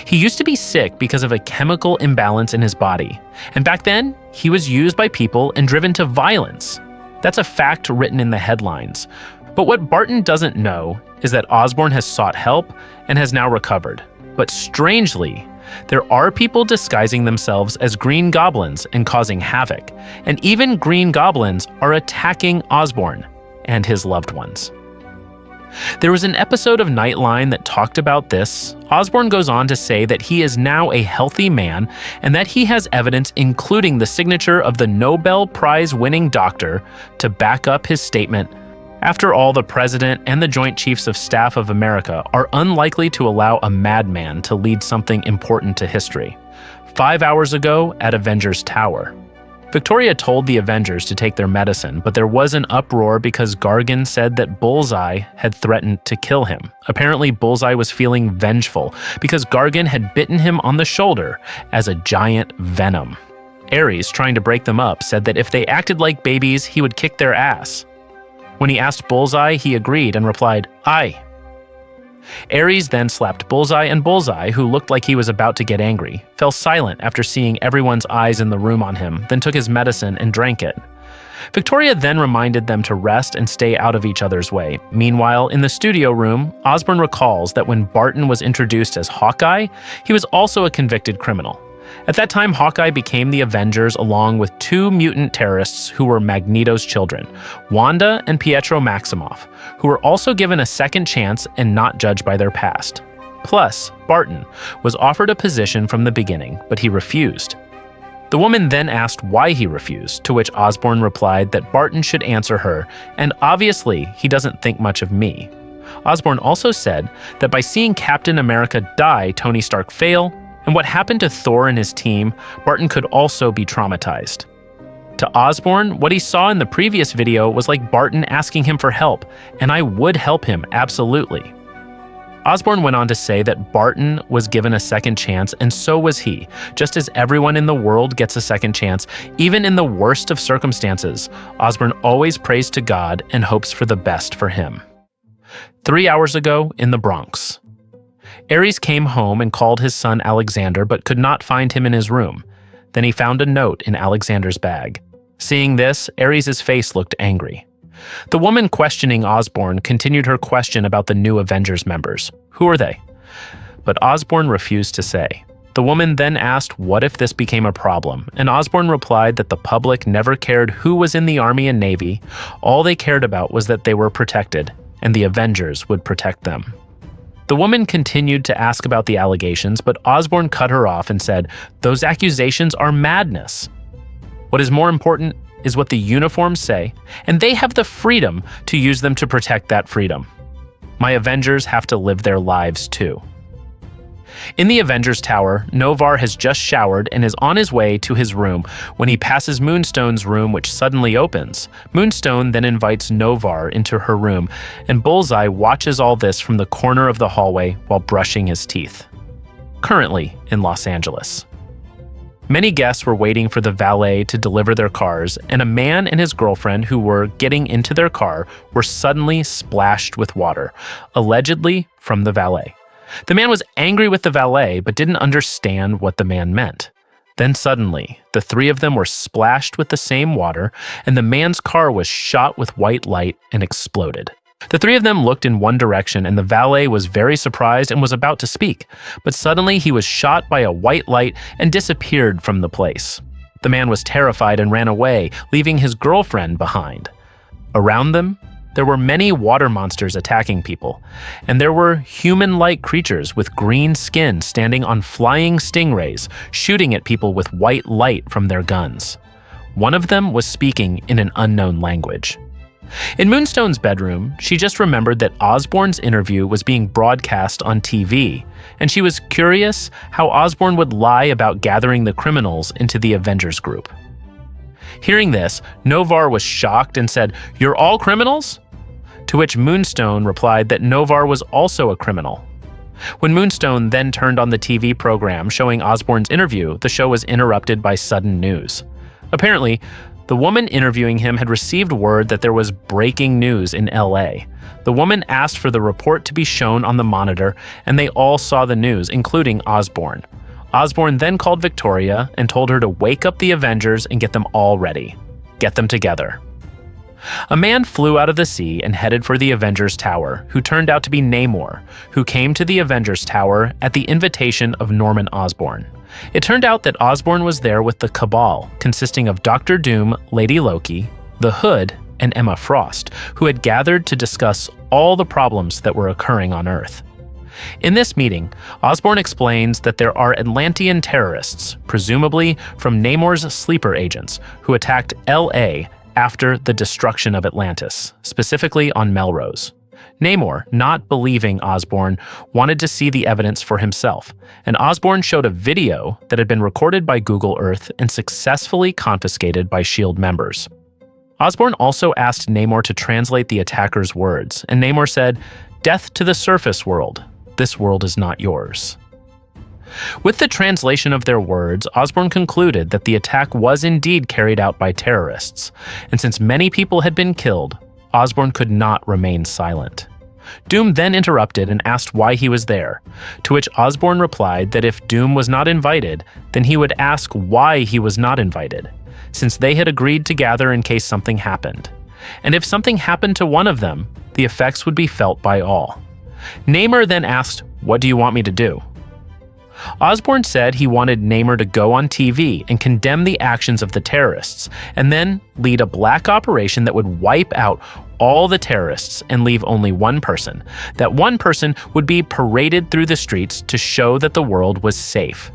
He used to be sick because of a chemical imbalance in his body, and back then, he was used by people and driven to violence. That's a fact written in the headlines. But what Barton doesn't know is that Osborn has sought help and has now recovered. But strangely, there are people disguising themselves as Green Goblins and causing havoc, and even Green Goblins are attacking Osborn and his loved ones. There was an episode of Nightline that talked about this. Osborn goes on to say that he is now a healthy man and that he has evidence including the signature of the Nobel Prize-winning doctor to back up his statement. After all, the President and the Joint Chiefs of Staff of America are unlikely to allow a madman to lead something important to history. 5 hours ago at Avengers Tower. Victoria told the Avengers to take their medicine, but there was an uproar because Gargan said that Bullseye had threatened to kill him. Apparently, Bullseye was feeling vengeful because Gargan had bitten him on the shoulder as a giant venom. Ares, trying to break them up, said that if they acted like babies, he would kick their ass. When he asked Bullseye, he agreed and replied, "Aye." Ares then slapped Bullseye, and Bullseye, who looked like he was about to get angry, fell silent after seeing everyone's eyes in the room on him, then took his medicine and drank it. Victoria then reminded them to rest and stay out of each other's way. Meanwhile, in the studio room, Osborn recalls that when Barton was introduced as Hawkeye, he was also a convicted criminal. At that time, Hawkeye became the Avengers along with 2 mutant terrorists who were Magneto's children, Wanda and Pietro Maximoff, who were also given a second chance and not judged by their past. Plus, Barton was offered a position from the beginning, but he refused. The woman then asked why he refused, to which Osborn replied that Barton should answer her, and obviously, he doesn't think much of me. Osborn also said that by seeing Captain America die, Tony Stark fail, and what happened to Thor and his team, Barton could also be traumatized. To Osborn, what he saw in the previous video was like Barton asking him for help, and I would help him, absolutely. Osborn went on to say that Barton was given a second chance, and so was he. Just as everyone in the world gets a second chance, even in the worst of circumstances, Osborn always prays to God and hopes for the best for him. 3 hours ago in the Bronx. Ares came home and called his son Alexander, but could not find him in his room. Then he found a note in Alexander's bag. Seeing this, Ares' face looked angry. The woman questioning Osborn continued her question about the new Avengers members. Who are they? But Osborn refused to say. The woman then asked what if this became a problem, and Osborn replied that the public never cared who was in the Army and Navy. All they cared about was that they were protected, and the Avengers would protect them. The woman continued to ask about the allegations, but Osborn cut her off and said, "Those accusations are madness. What is more important is what the uniforms say, and they have the freedom to use them to protect that freedom. My Avengers have to live their lives too." In the Avengers Tower, Noh-Varr has just showered and is on his way to his room when he passes Moonstone's room, which suddenly opens. Moonstone then invites Noh-Varr into her room, and Bullseye watches all this from the corner of the hallway while brushing his teeth. Currently in Los Angeles. Many guests were waiting for the valet to deliver their cars, and a man and his girlfriend who were getting into their car were suddenly splashed with water, allegedly from the valet. The man was angry with the valet, but didn't understand what the man meant. Then suddenly, the three of them were splashed with the same water, and the man's car was shot with white light and exploded. The three of them looked in one direction, and the valet was very surprised and was about to speak, but suddenly he was shot by a white light and disappeared from the place. The man was terrified and ran away, leaving his girlfriend behind. Around them, there were many water monsters attacking people, and there were human-like creatures with green skin standing on flying stingrays, shooting at people with white light from their guns. One of them was speaking in an unknown language. In Moonstone's bedroom, she just remembered that Osborn's interview was being broadcast on TV, and she was curious how Osborn would lie about gathering the criminals into the Avengers group. Hearing this, Noh-Varr was shocked and said, "You're all criminals?" To which Moonstone replied that Noh-Varr was also a criminal. When Moonstone then turned on the TV program showing Osborn's interview, the show was interrupted by sudden news. Apparently, the woman interviewing him had received word that there was breaking news in LA. The woman asked for the report to be shown on the monitor, and they all saw the news, including Osborn. Osborn then called Victoria and told her to wake up the Avengers and get them all ready. Get them together. A man flew out of the sea and headed for the Avengers Tower, who turned out to be Namor, who came to the Avengers Tower at the invitation of Norman Osborn. It turned out that Osborn was there with the Cabal, consisting of Dr. Doom, Lady Loki, the Hood, and Emma Frost, who had gathered to discuss all the problems that were occurring on Earth. In this meeting, Osborn explains that there are Atlantean terrorists, presumably from Namor's sleeper agents, who attacked LA after the destruction of Atlantis, specifically on Melrose. Namor, not believing Osborn, wanted to see the evidence for himself, and Osborn showed a video that had been recorded by Google Earth and successfully confiscated by S.H.I.E.L.D. members. Osborn also asked Namor to translate the attacker's words, and Namor said, "Death to the surface world. This world is not yours." With the translation of their words, Osborn concluded that the attack was indeed carried out by terrorists, and since many people had been killed, Osborn could not remain silent. Doom then interrupted and asked why he was there, to which Osborn replied that if Doom was not invited, then he would ask why he was not invited, since they had agreed to gather in case something happened. And if something happened to one of them, the effects would be felt by all. Namor then asked, "What do you want me to do?" Osborn said he wanted Namor to go on TV and condemn the actions of the terrorists, and then lead a black operation that would wipe out all the terrorists and leave only one person. That one person would be paraded through the streets to show that the world was safe.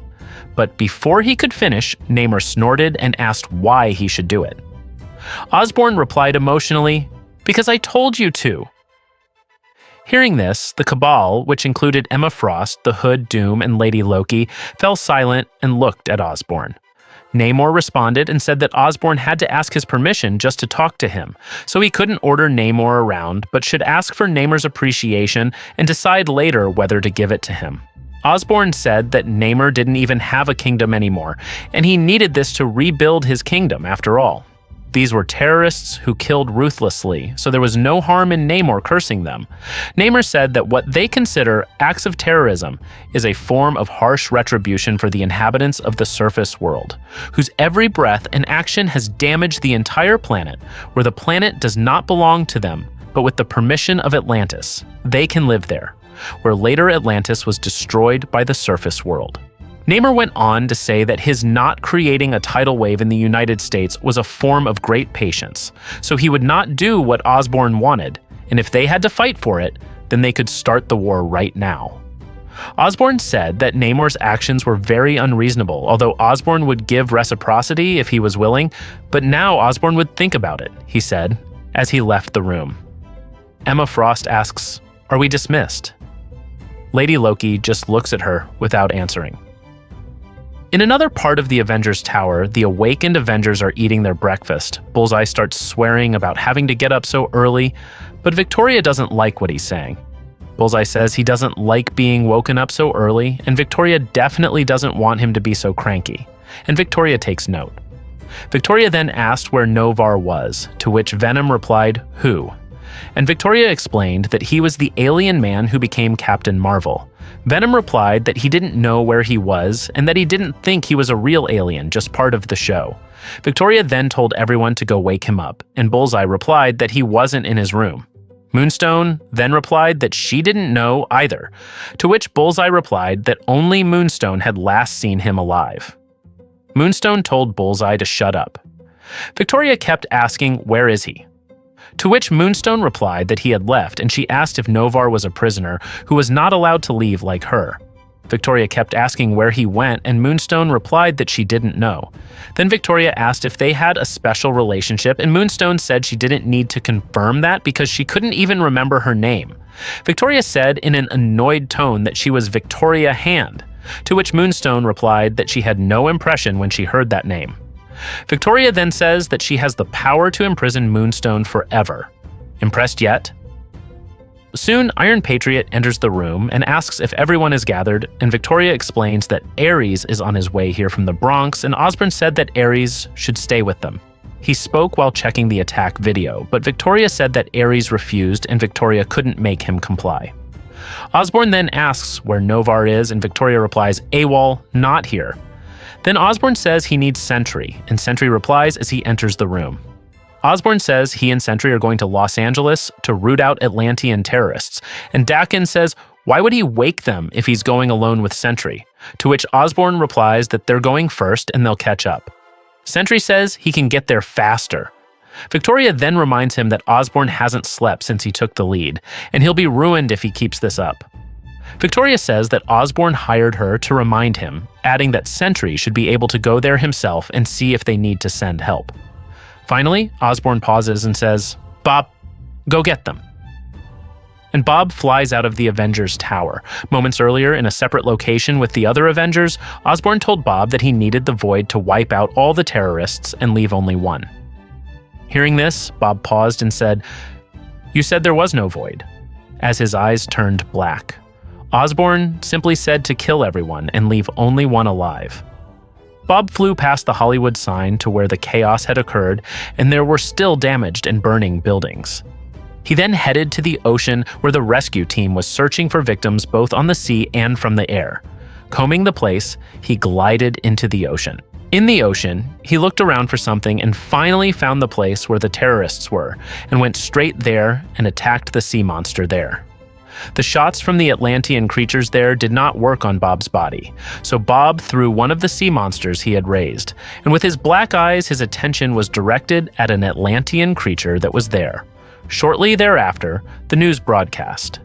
But before he could finish, Namor snorted and asked why he should do it. Osborn replied emotionally, "Because I told you to." Hearing this, the Cabal, which included Emma Frost, the Hood, Doom, and Lady Loki, fell silent and looked at Osborn. Namor responded and said that Osborn had to ask his permission just to talk to him, so he couldn't order Namor around, but should ask for Namor's appreciation and decide later whether to give it to him. Osborn said that Namor didn't even have a kingdom anymore, and he needed this to rebuild his kingdom after all. These were terrorists who killed ruthlessly, so there was no harm in Namor cursing them. Namor said that what they consider acts of terrorism is a form of harsh retribution for the inhabitants of the surface world, whose every breath and action has damaged the entire planet, where the planet does not belong to them, but with the permission of Atlantis, they can live there, where later Atlantis was destroyed by the surface world. Namor went on to say that his not creating a tidal wave in the United States was a form of great patience, so he would not do what Osborn wanted, and if they had to fight for it, then they could start the war right now. Osborn said that Namor's actions were very unreasonable, although Osborn would give reciprocity if he was willing, but now Osborn would think about it, he said, as he left the room. Emma Frost asks, "Are we dismissed?" Lady Loki just looks at her without answering. In another part of the Avengers Tower, the awakened Avengers are eating their breakfast. Bullseye starts swearing about having to get up so early, but Victoria doesn't like what he's saying. Bullseye says he doesn't like being woken up so early, and Victoria definitely doesn't want him to be so cranky, and Victoria takes note. Victoria then asked where Noh-Varr was, to which Venom replied, "Who?" And Victoria explained that he was the alien man who became Captain Marvel. Venom replied that he didn't know where he was and that he didn't think he was a real alien, just part of the show. Victoria then told everyone to go wake him up, and Bullseye replied that he wasn't in his room. Moonstone then replied that she didn't know either, to which Bullseye replied that only Moonstone had last seen him alive. Moonstone told Bullseye to shut up. Victoria kept asking, "Where is he?" To which Moonstone replied that he had left, and she asked if Noh-Varr was a prisoner who was not allowed to leave like her. Victoria kept asking where he went, and Moonstone replied that she didn't know. Then Victoria asked if they had a special relationship, and Moonstone said she didn't need to confirm that because she couldn't even remember her name. Victoria said in an annoyed tone that she was Victoria Hand, to which Moonstone replied that she had no impression when she heard that name. Victoria then says that she has the power to imprison Moonstone forever. Impressed yet? Soon, Iron Patriot enters the room and asks if everyone is gathered, and Victoria explains that Ares is on his way here from the Bronx, and Osborn said that Ares should stay with them. He spoke while checking the attack video, but Victoria said that Ares refused and Victoria couldn't make him comply. Osborn then asks where Noh-Varr is, and Victoria replies, "AWOL, not here." Then Osborn says he needs Sentry, and Sentry replies as he enters the room. Osborn says he and Sentry are going to Los Angeles to root out Atlantean terrorists, and Daken says why would he wake them if he's going alone with Sentry, to which Osborn replies that they're going first and they'll catch up. Sentry says he can get there faster. Victoria then reminds him that Osborn hasn't slept since he took the lead, and he'll be ruined if he keeps this up. Victoria says that Osborn hired her to remind him, adding that Sentry should be able to go there himself and see if they need to send help. Finally, Osborn pauses and says, "Bob, go get them." And Bob flies out of the Avengers Tower. Moments earlier, in a separate location with the other Avengers, Osborn told Bob that he needed the Void to wipe out all the terrorists and leave only one. Hearing this, Bob paused and said, "You said there was no Void," as his eyes turned black. Osborn simply said to kill everyone and leave only one alive. Bob flew past the Hollywood sign to where the chaos had occurred, and there were still damaged and burning buildings. He then headed to the ocean where the rescue team was searching for victims both on the sea and from the air. Combing the place, he glided into the ocean. In the ocean, he looked around for something and finally found the place where the terrorists were, and went straight there and attacked the sea monster there. The shots from the Atlantean creatures there did not work on Bob's body, so Bob threw one of the sea monsters he had raised, and with his black eyes, his attention was directed at an Atlantean creature that was there. Shortly thereafter, the news broadcast.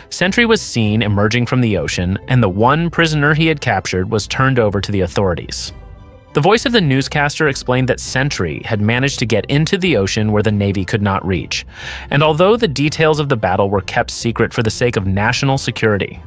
Sentry was seen emerging from the ocean, and the one prisoner he had captured was turned over to the authorities. The voice of the newscaster explained that Sentry had managed to get into the ocean where the Navy could not reach, and although the details of the battle were kept secret for the sake of national security.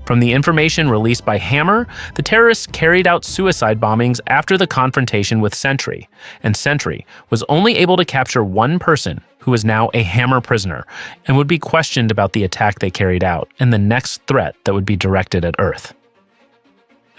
From the information released by H.A.M.M.E.R, the terrorists carried out suicide bombings after the confrontation with Sentry, and Sentry was only able to capture one person who is now a H.A.M.M.E.R prisoner and would be questioned about the attack they carried out and the next threat that would be directed at Earth.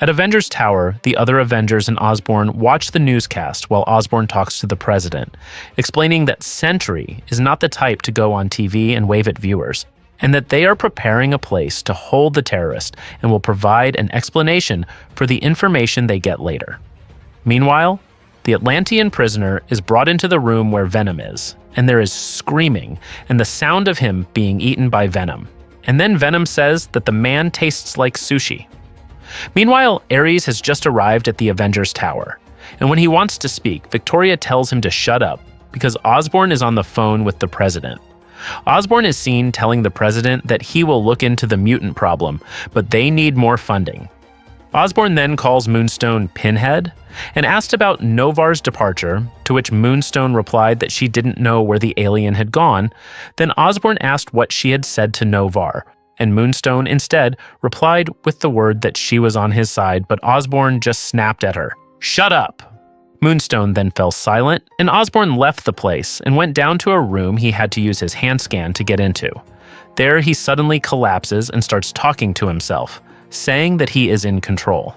At Avengers Tower, the other Avengers and Osborn watch the newscast while Osborn talks to the president, explaining that Sentry is not the type to go on TV and wave at viewers, and that they are preparing a place to hold the terrorist and will provide an explanation for the information they get later. Meanwhile, the Atlantean prisoner is brought into the room where Venom is, and there is screaming and the sound of him being eaten by Venom. And then Venom says that the man tastes like sushi. Meanwhile, Ares has just arrived at the Avengers Tower, and when he wants to speak, Victoria tells him to shut up because Osborn is on the phone with the president. Osborn is seen telling the president that he will look into the mutant problem, but they need more funding. Osborn then calls Moonstone Pinhead and asked about Noh-Varr's departure, to which Moonstone replied that she didn't know where the alien had gone. Then Osborn asked what she had said to Noh-Varr, and Moonstone instead replied with the word that she was on his side, but Osborn just snapped at her. "Shut up!" Moonstone then fell silent, and Osborn left the place and went down to a room he had to use his hand scan to get into. There he suddenly collapses and starts talking to himself, saying that he is in control.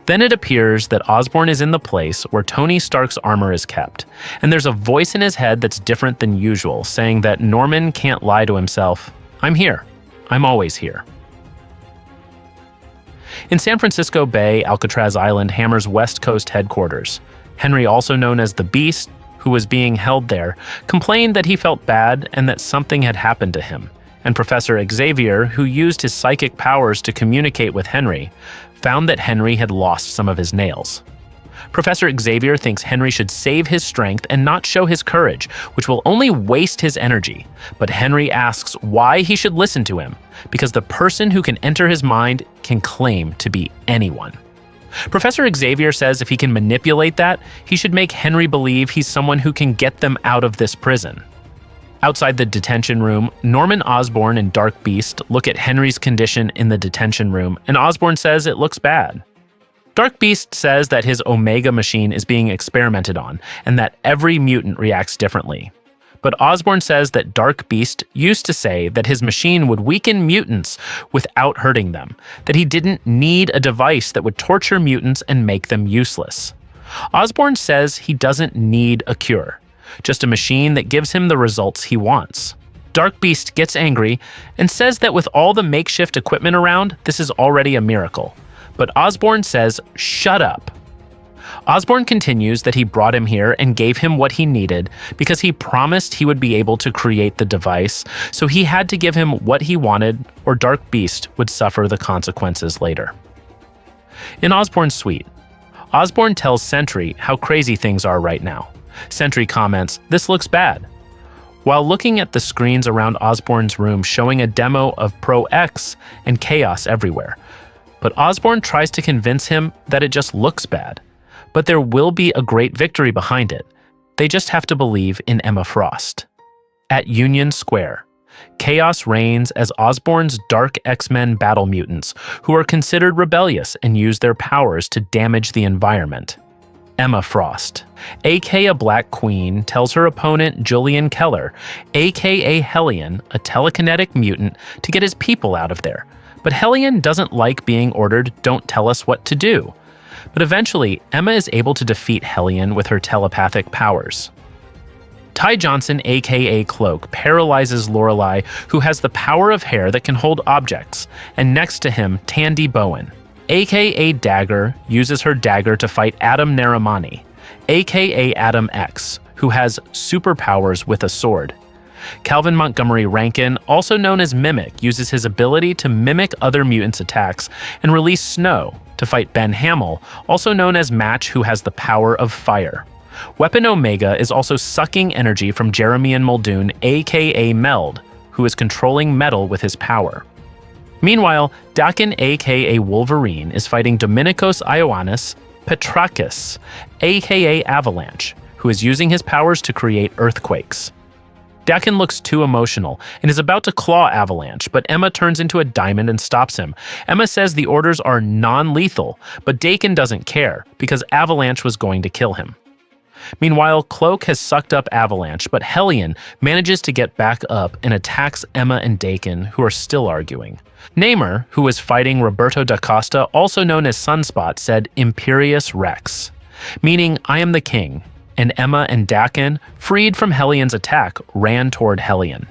Then it appears that Osborn is in the place where Tony Stark's armor is kept, and there's a voice in his head that's different than usual, saying that Norman can't lie to himself. "I'm here. I'm always here." In San Francisco Bay, Alcatraz Island, H.A.M.M.E.R's West Coast headquarters, Henry, also known as the Beast, who was being held there, complained that he felt bad and that something had happened to him, and Professor Xavier, who used his psychic powers to communicate with Henry, found that Henry had lost some of his nails. Professor Xavier thinks Henry should save his strength and not show his courage, which will only waste his energy. But Henry asks why he should listen to him, because the person who can enter his mind can claim to be anyone. Professor Xavier says if he can manipulate that, he should make Henry believe he's someone who can get them out of this prison. Outside the detention room, Norman Osborn and Dark Beast look at Henry's condition in the detention room, and Osborn says it looks bad. Dark Beast says that his Omega machine is being experimented on, and that every mutant reacts differently. But Osborn says that Dark Beast used to say that his machine would weaken mutants without hurting them, that he didn't need a device that would torture mutants and make them useless. Osborn says he doesn't need a cure, just a machine that gives him the results he wants. Dark Beast gets angry and says that with all the makeshift equipment around, this is already a miracle. But Osborn says, "Shut up." Osborn continues that he brought him here and gave him what he needed because he promised he would be able to create the device, so he had to give him what he wanted or Dark Beast would suffer the consequences later. In Osborn's suite, Osborn tells Sentry how crazy things are right now. Sentry comments, "This looks bad," while looking at the screens around Osborn's room showing a demo of Pro X and chaos everywhere. But Osborn tries to convince him that it just looks bad. But there will be a great victory behind it. They just have to believe in Emma Frost. At Union Square, chaos reigns as Osborn's dark X-Men battle mutants, who are considered rebellious and use their powers to damage the environment. Emma Frost, aka Black Queen, tells her opponent Julian Keller, aka Hellion, a telekinetic mutant, to get his people out of there. But Hellion doesn't like being ordered, "Don't tell us what to do." But eventually, Emma is able to defeat Hellion with her telepathic powers. Ty Johnson, aka Cloak, paralyzes Lorelei, who has the power of hair that can hold objects, and next to him, Tandy Bowen, aka Dagger, uses her dagger to fight Adam Naramani, aka Adam X, who has superpowers with a sword. Calvin Montgomery Rankin, also known as Mimic, uses his ability to mimic other mutants' attacks and release Snow to fight Ben Hamill, also known as Match, who has the power of fire. Weapon Omega is also sucking energy from Jeremy Muldoon, aka Meld, who is controlling metal with his power. Meanwhile, Daken, aka Wolverine, is fighting Dominikos Ioannis Petrakis, aka Avalanche, who is using his powers to create earthquakes. Daken looks too emotional and is about to claw Avalanche, but Emma turns into a diamond and stops him. Emma says the orders are non-lethal, but Daken doesn't care because Avalanche was going to kill him. Meanwhile, Cloak has sucked up Avalanche, but Hellion manages to get back up and attacks Emma and Daken, who are still arguing. Namor, who was fighting Roberto da Costa, also known as Sunspot, said Imperius Rex, meaning I am the king, and Emma and Daken, freed from Hellion's attack, ran toward Hellion.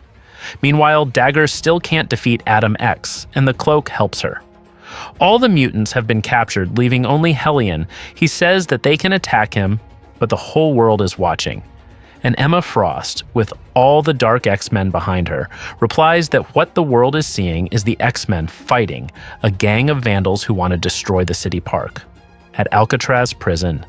Meanwhile, Dagger still can't defeat Adam X, and the Cloak helps her. All the mutants have been captured, leaving only Hellion. He says that they can attack him, but the whole world is watching. And Emma Frost, with all the dark X-Men behind her, replies that what the world is seeing is the X-Men fighting a gang of vandals who want to destroy the city park. At Alcatraz prison,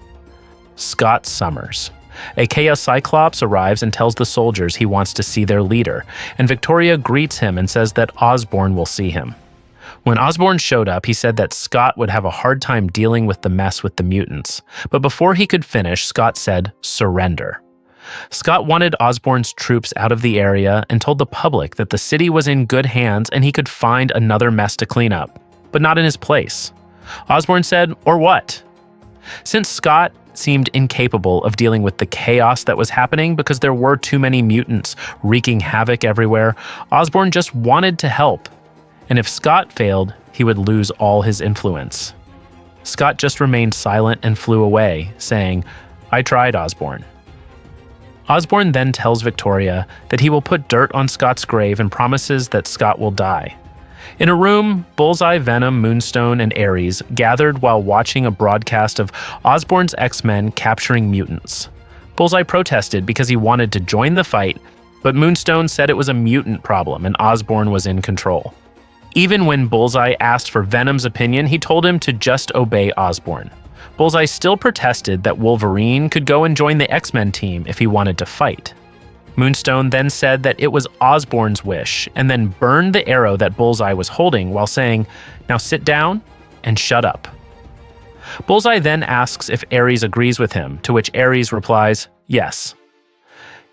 Scott Summers, aka Cyclops, arrives and tells the soldiers he wants to see their leader, and Victoria greets him and says that Osborn will see him. When Osborn showed up, he said that Scott would have a hard time dealing with the mess with the mutants, but before he could finish, Scott said, "Surrender." Scott wanted Osborn's troops out of the area and told the public that the city was in good hands and he could find another mess to clean up, but not in his place. Osborn said, "Or what?" Since Scott seemed incapable of dealing with the chaos that was happening because there were too many mutants wreaking havoc everywhere, Osborn just wanted to help. And if Scott failed, he would lose all his influence. Scott just remained silent and flew away, saying, "I tried, Osborn." Osborn then tells Victoria that he will put dirt on Scott's grave and promises that Scott will die. In a room, Bullseye, Venom, Moonstone, and Ares gathered while watching a broadcast of Osborn's X-Men capturing mutants. Bullseye protested because he wanted to join the fight, but Moonstone said it was a mutant problem and Osborn was in control. Even when Bullseye asked for Venom's opinion, he told him to just obey Osborn. Bullseye still protested that Wolverine could go and join the X-Men team if he wanted to fight. Moonstone then said that it was Osborn's wish, and then burned the arrow that Bullseye was holding while saying, "Now sit down and shut up." Bullseye then asks if Ares agrees with him, to which Ares replies, "Yes."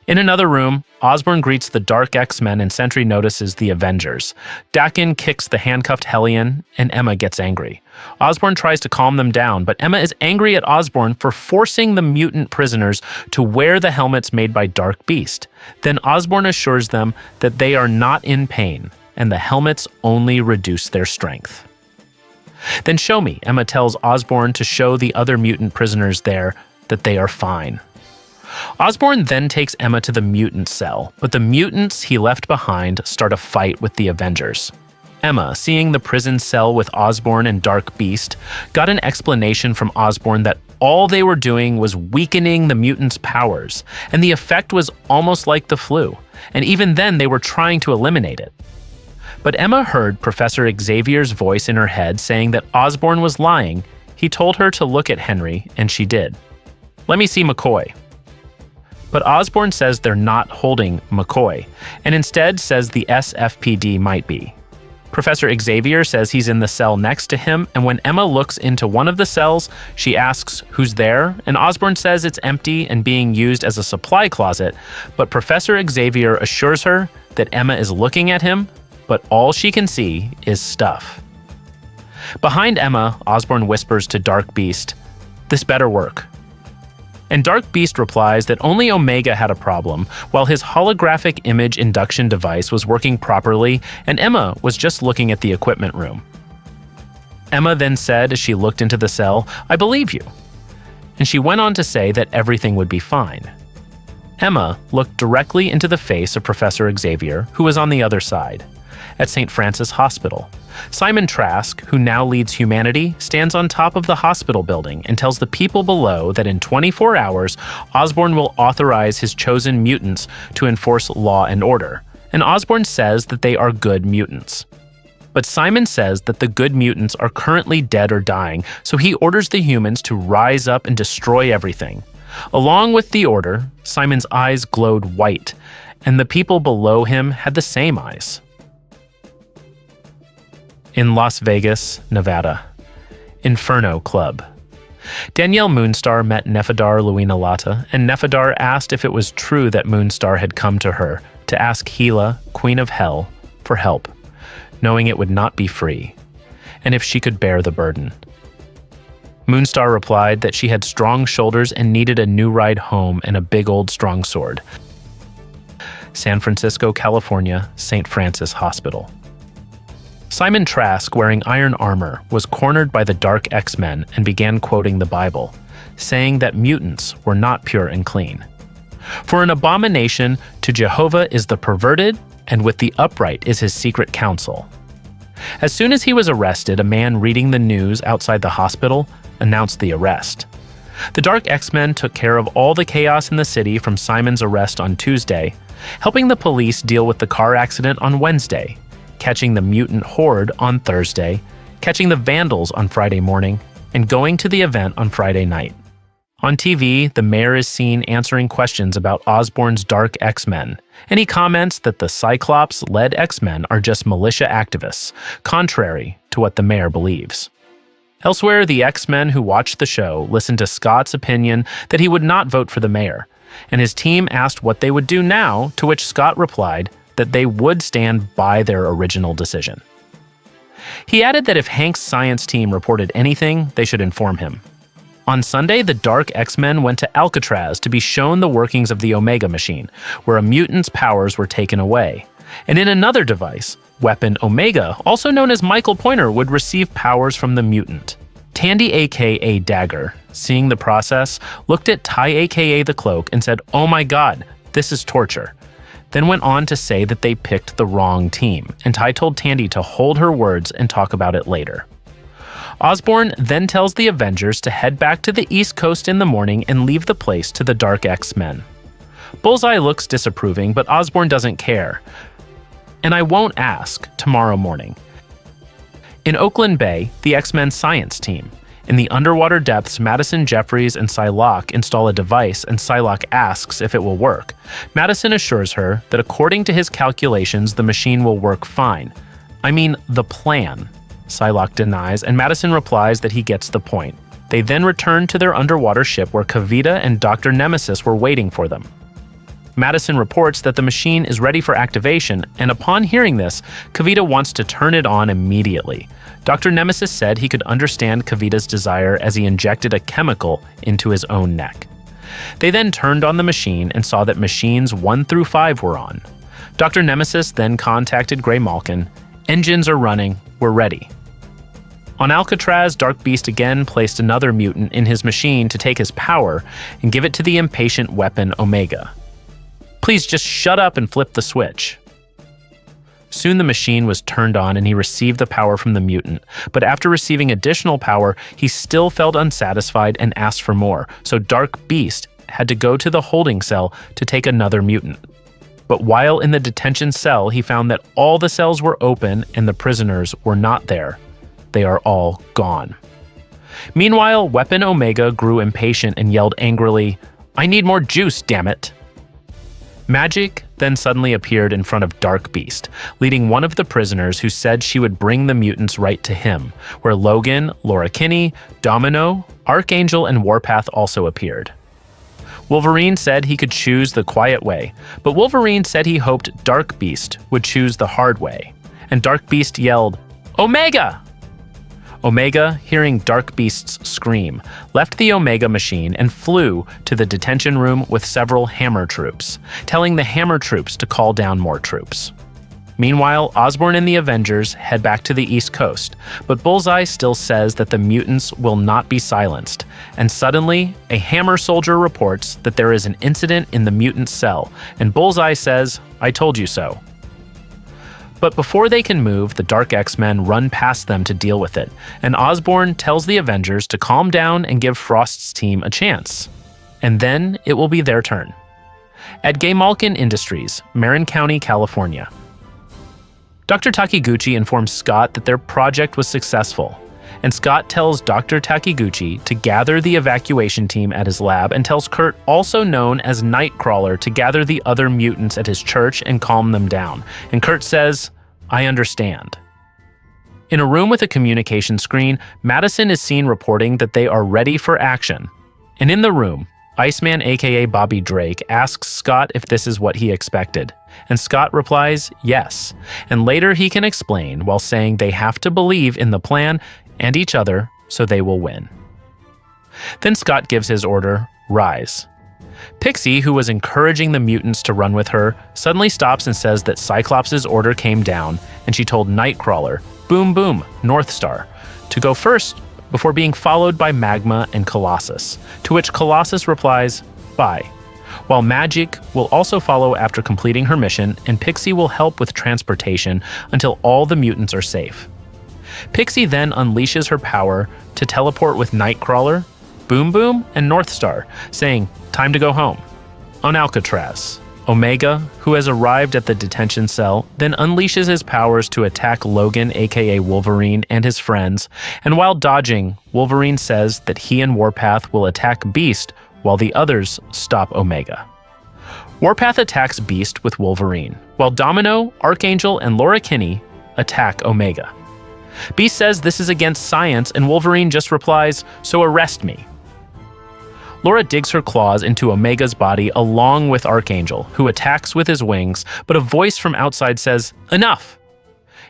In another room, Osborn greets the Dark X-Men and Sentry notices the Avengers. Daken kicks the handcuffed Hellion, and Emma gets angry. Osborn tries to calm them down, but Emma is angry at Osborn for forcing the mutant prisoners to wear the helmets made by Dark Beast. Then Osborn assures them that they are not in pain, and the helmets only reduce their strength. "Then show me," Emma tells Osborn to show the other mutant prisoners there that they are fine. Osborn then takes Emma to the mutant cell, but the mutants he left behind start a fight with the Avengers. Emma, seeing the prison cell with Osborn and Dark Beast, got an explanation from Osborn that all they were doing was weakening the mutants' powers, and the effect was almost like the flu, and even then they were trying to eliminate it. But Emma heard Professor Xavier's voice in her head saying that Osborn was lying. He told her to look at Henry, and she did. "Let me see McCoy." But Osborn says they're not holding McCoy, and instead says the SFPD might be. Professor Xavier says he's in the cell next to him, and when Emma looks into one of the cells, she asks who's there, and Osborn says it's empty and being used as a supply closet, but Professor Xavier assures her that Emma is looking at him, but all she can see is stuff. Behind Emma, Osborn whispers to Dark Beast, "This better work." And Dark Beast replies that only Omega had a problem, while his holographic image induction device was working properly, and Emma was just looking at the equipment room. Emma then said as she looked into the cell, "I believe you." And she went on to say that everything would be fine. Emma looked directly into the face of Professor Xavier, who was on the other side, at St. Francis Hospital. Simon Trask, who now leads humanity, stands on top of the hospital building and tells the people below that in 24 hours, Osborn will authorize his chosen mutants to enforce law and order. And Osborn says that they are good mutants. But Simon says that the good mutants are currently dead or dying, so he orders the humans to rise up and destroy everything. Along with the order, Simon's eyes glowed white, and the people below him had the same eyes. In Las Vegas, Nevada. Inferno Club. Danielle Moonstar met Nephidar Luinalata, and Nephidar asked if it was true that Moonstar had come to her to ask Hela, Queen of Hell, for help, knowing it would not be free, and if she could bear the burden. Moonstar replied that she had strong shoulders and needed a new ride home and a big old strong sword. San Francisco, California, St. Francis Hospital. Simon Trask, wearing iron armor, was cornered by the Dark X-Men and began quoting the Bible, saying that mutants were not pure and clean. For an abomination to Jehovah is the perverted, and with the upright is his secret counsel. As soon as he was arrested, a man reading the news outside the hospital announced the arrest. The Dark X-Men took care of all the chaos in the city from Simon's arrest on Tuesday, helping the police deal with the car accident on Wednesday, catching the mutant horde on Thursday, catching the vandals on Friday morning, and going to the event on Friday night. On TV, the mayor is seen answering questions about Osborn's Dark X-Men, and he comments that the Cyclops-led X-Men are just militia activists, contrary to what the mayor believes. Elsewhere, the X-Men who watched the show listened to Scott's opinion that he would not vote for the mayor. and his team asked what they would do now, to which Scott replied that they would stand by their original decision. He added that if Hank's science team reported anything, they should inform him. On Sunday, the Dark X-Men went to Alcatraz to be shown the workings of the Omega machine, where a mutant's powers were taken away. And in another device, Weapon Omega, also known as Michael Pointer, would receive powers from the mutant. Tandy aka Dagger, seeing the process, looked at Ty aka the Cloak and said, "Oh my god, this is torture." Then went on to say that they picked the wrong team, and Ty told Tandy to hold her words and talk about it later. Osborn then tells the Avengers to head back to the East Coast in the morning and leave the place to the Dark X-Men. Bullseye looks disapproving, but Osborn doesn't care. And I won't ask tomorrow morning. In Oakland Bay, the X-Men science team. In the underwater depths, Madison, Jeffries, and Psylocke install a device, and Psylocke asks if it will work. Madison assures her that according to his calculations, the machine will work fine. I mean, the plan. Psylocke denies, and Madison replies that he gets the point. They then return to their underwater ship where Kavita and Dr. Nemesis were waiting for them. Madison reports that the machine is ready for activation, and upon hearing this, Kavita wants to turn it on immediately. Dr. Nemesis said he could understand Kavita's desire as he injected a chemical into his own neck. They then turned on the machine and saw that machines 1 through 5 were on. Dr. Nemesis then contacted Grey Malkin. "Engines are running, we're ready." On Alcatraz, Dark Beast again placed another mutant in his machine to take his power and give it to the impatient Weapon Omega. "Please just shut up and flip the switch." Soon the machine was turned on and he received the power from the mutant, but after receiving additional power, he still felt unsatisfied and asked for more, so Dark Beast had to go to the holding cell to take another mutant. But while in the detention cell, he found that all the cells were open and the prisoners were not there. They are all gone. Meanwhile, Weapon Omega grew impatient and yelled angrily, "I need more juice, damn it!" Magic then suddenly appeared in front of Dark Beast, leading one of the prisoners who said she would bring the mutants right to him, where Logan, Laura Kinney, Domino, Archangel, and Warpath also appeared. Wolverine said he could choose the quiet way, but Wolverine said he hoped Dark Beast would choose the hard way, and Dark Beast yelled, "Omega!" Omega, hearing Dark Beast's scream, left the Omega machine and flew to the detention room with several H.A.M.M.E.R troops, telling the H.A.M.M.E.R troops to call down more troops. Meanwhile, Osborn and the Avengers head back to the East Coast, but Bullseye still says that the mutants will not be silenced, and suddenly, a H.A.M.M.E.R soldier reports that there is an incident in the mutant cell, and Bullseye says, "I told you so." But before they can move, the Dark X-Men run past them to deal with it, and Osborn tells the Avengers to calm down and give Frost's team a chance. And then it will be their turn. At Gay Malkin Industries, Marin County, California. Dr. Takiguchi informs Scott that their project was successful, and Scott tells Dr. Takiguchi to gather the evacuation team at his lab and tells Kurt, also known as Nightcrawler, to gather the other mutants at his church and calm them down. And Kurt says, "I understand." In a room with a communication screen, Madison is seen reporting that they are ready for action. And in the room, Iceman aka Bobby Drake asks Scott if this is what he expected. And Scott replies, yes. And later he can explain while saying they have to believe in the plan and each other so they will win. Then Scott gives his order, rise. Pixie, who was encouraging the mutants to run with her, suddenly stops and says that Cyclops' order came down, and she told Nightcrawler, boom boom, North Star, to go first before being followed by Magma and Colossus, to which Colossus replies, bye, while Magic will also follow after completing her mission, and Pixie will help with transportation until all the mutants are safe. Pixie then unleashes her power to teleport with Nightcrawler, Boom Boom, and North Star, saying, time to go home. On Alcatraz, Omega, who has arrived at the detention cell, then unleashes his powers to attack Logan aka Wolverine and his friends, and while dodging, Wolverine says that he and Warpath will attack Beast while the others stop Omega. Warpath attacks Beast with Wolverine, while Domino, Archangel, and Laura Kinney attack Omega. Beast says this is against science, and Wolverine just replies, so arrest me. Laura digs her claws into Omega's body along with Archangel, who attacks with his wings, but a voice from outside says, "Enough!"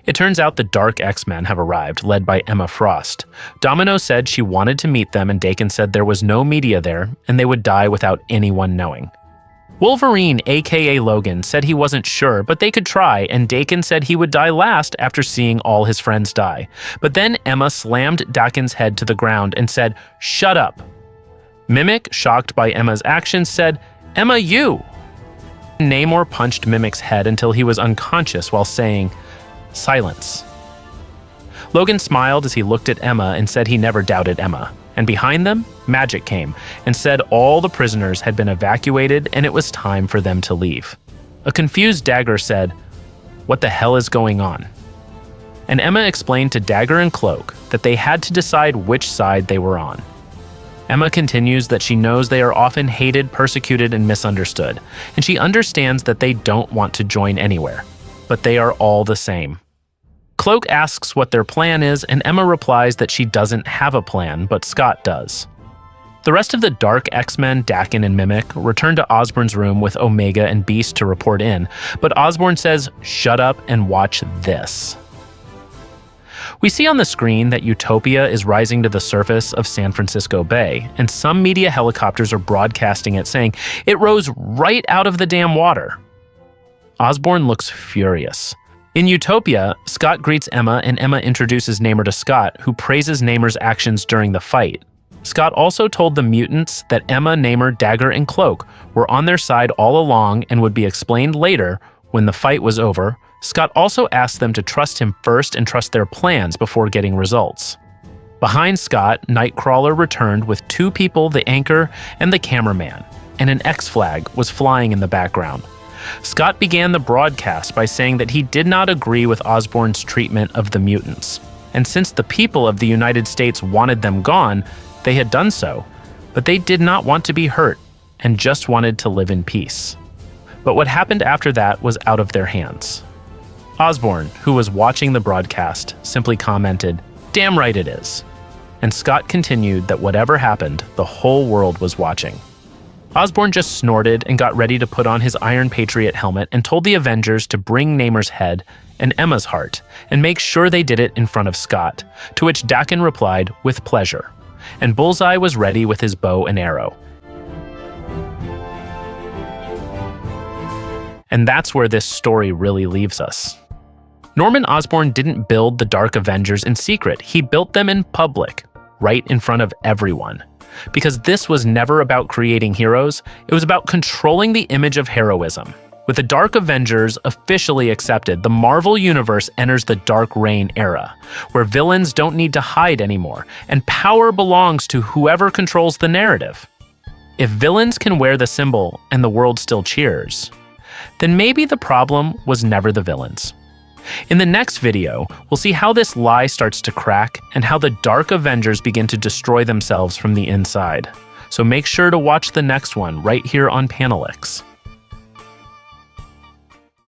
It turns out the Dark X-Men have arrived, led by Emma Frost. Domino said she wanted to meet them, and Daken said there was no media there, and they would die without anyone knowing. Wolverine, aka Logan, said he wasn't sure, but they could try, and Daken said he would die last after seeing all his friends die. But then Emma slammed Daken's head to the ground and said, "Shut up." Mimic, shocked by Emma's actions, said, "Emma, you!" Namor punched Mimic's head until he was unconscious while saying, "Silence." Logan smiled as he looked at Emma and said he never doubted Emma. And behind them, Magic came and said all the prisoners had been evacuated and it was time for them to leave. A confused Dagger said, "What the hell is going on?" And Emma explained to Dagger and Cloak that they had to decide which side they were on. Emma continues that she knows they are often hated, persecuted, and misunderstood, and she understands that they don't want to join anywhere, but they are all the same. Cloak asks what their plan is, and Emma replies that she doesn't have a plan, but Scott does. The rest of the Dark X-Men, Daken and Mimic, return to Osborn's room with Omega and Beast to report in, but Osborn says, "Shut up and watch this." We see on the screen that Utopia is rising to the surface of San Francisco Bay, and some media helicopters are broadcasting it saying, "It rose right out of the damn water." Osborn looks furious. In Utopia, Scott greets Emma and Emma introduces Namor to Scott, who praises Namor's actions during the fight. Scott also told the mutants that Emma, Namor, Dagger, and Cloak were on their side all along and would be explained later when the fight was over. Scott also asked them to trust him first and trust their plans before getting results. Behind Scott, Nightcrawler returned with two people, the anchor and the cameraman, and an X flag was flying in the background. Scott began the broadcast by saying that he did not agree with Osborn's treatment of the mutants. And since the people of the United States wanted them gone, they had done so. But they did not want to be hurt and just wanted to live in peace. But what happened after that was out of their hands. Osborn, who was watching the broadcast, simply commented, "Damn right it is." And Scott continued that whatever happened, the whole world was watching. Osborn just snorted and got ready to put on his Iron Patriot helmet and told the Avengers to bring Namor's head and Emma's heart and make sure they did it in front of Scott, to which Daken replied, "With pleasure." And Bullseye was ready with his bow and arrow. And that's where this story really leaves us. Norman Osborn didn't build the Dark Avengers in secret. He built them in public, right in front of everyone. Because this was never about creating heroes, it was about controlling the image of heroism. With the Dark Avengers officially accepted, the Marvel Universe enters the Dark Reign era, where villains don't need to hide anymore, and power belongs to whoever controls the narrative. If villains can wear the symbol and the world still cheers, then maybe the problem was never the villains. In the next video, we'll see how this lie starts to crack and how the Dark Avengers begin to destroy themselves from the inside. So make sure to watch the next one right here on Panelix.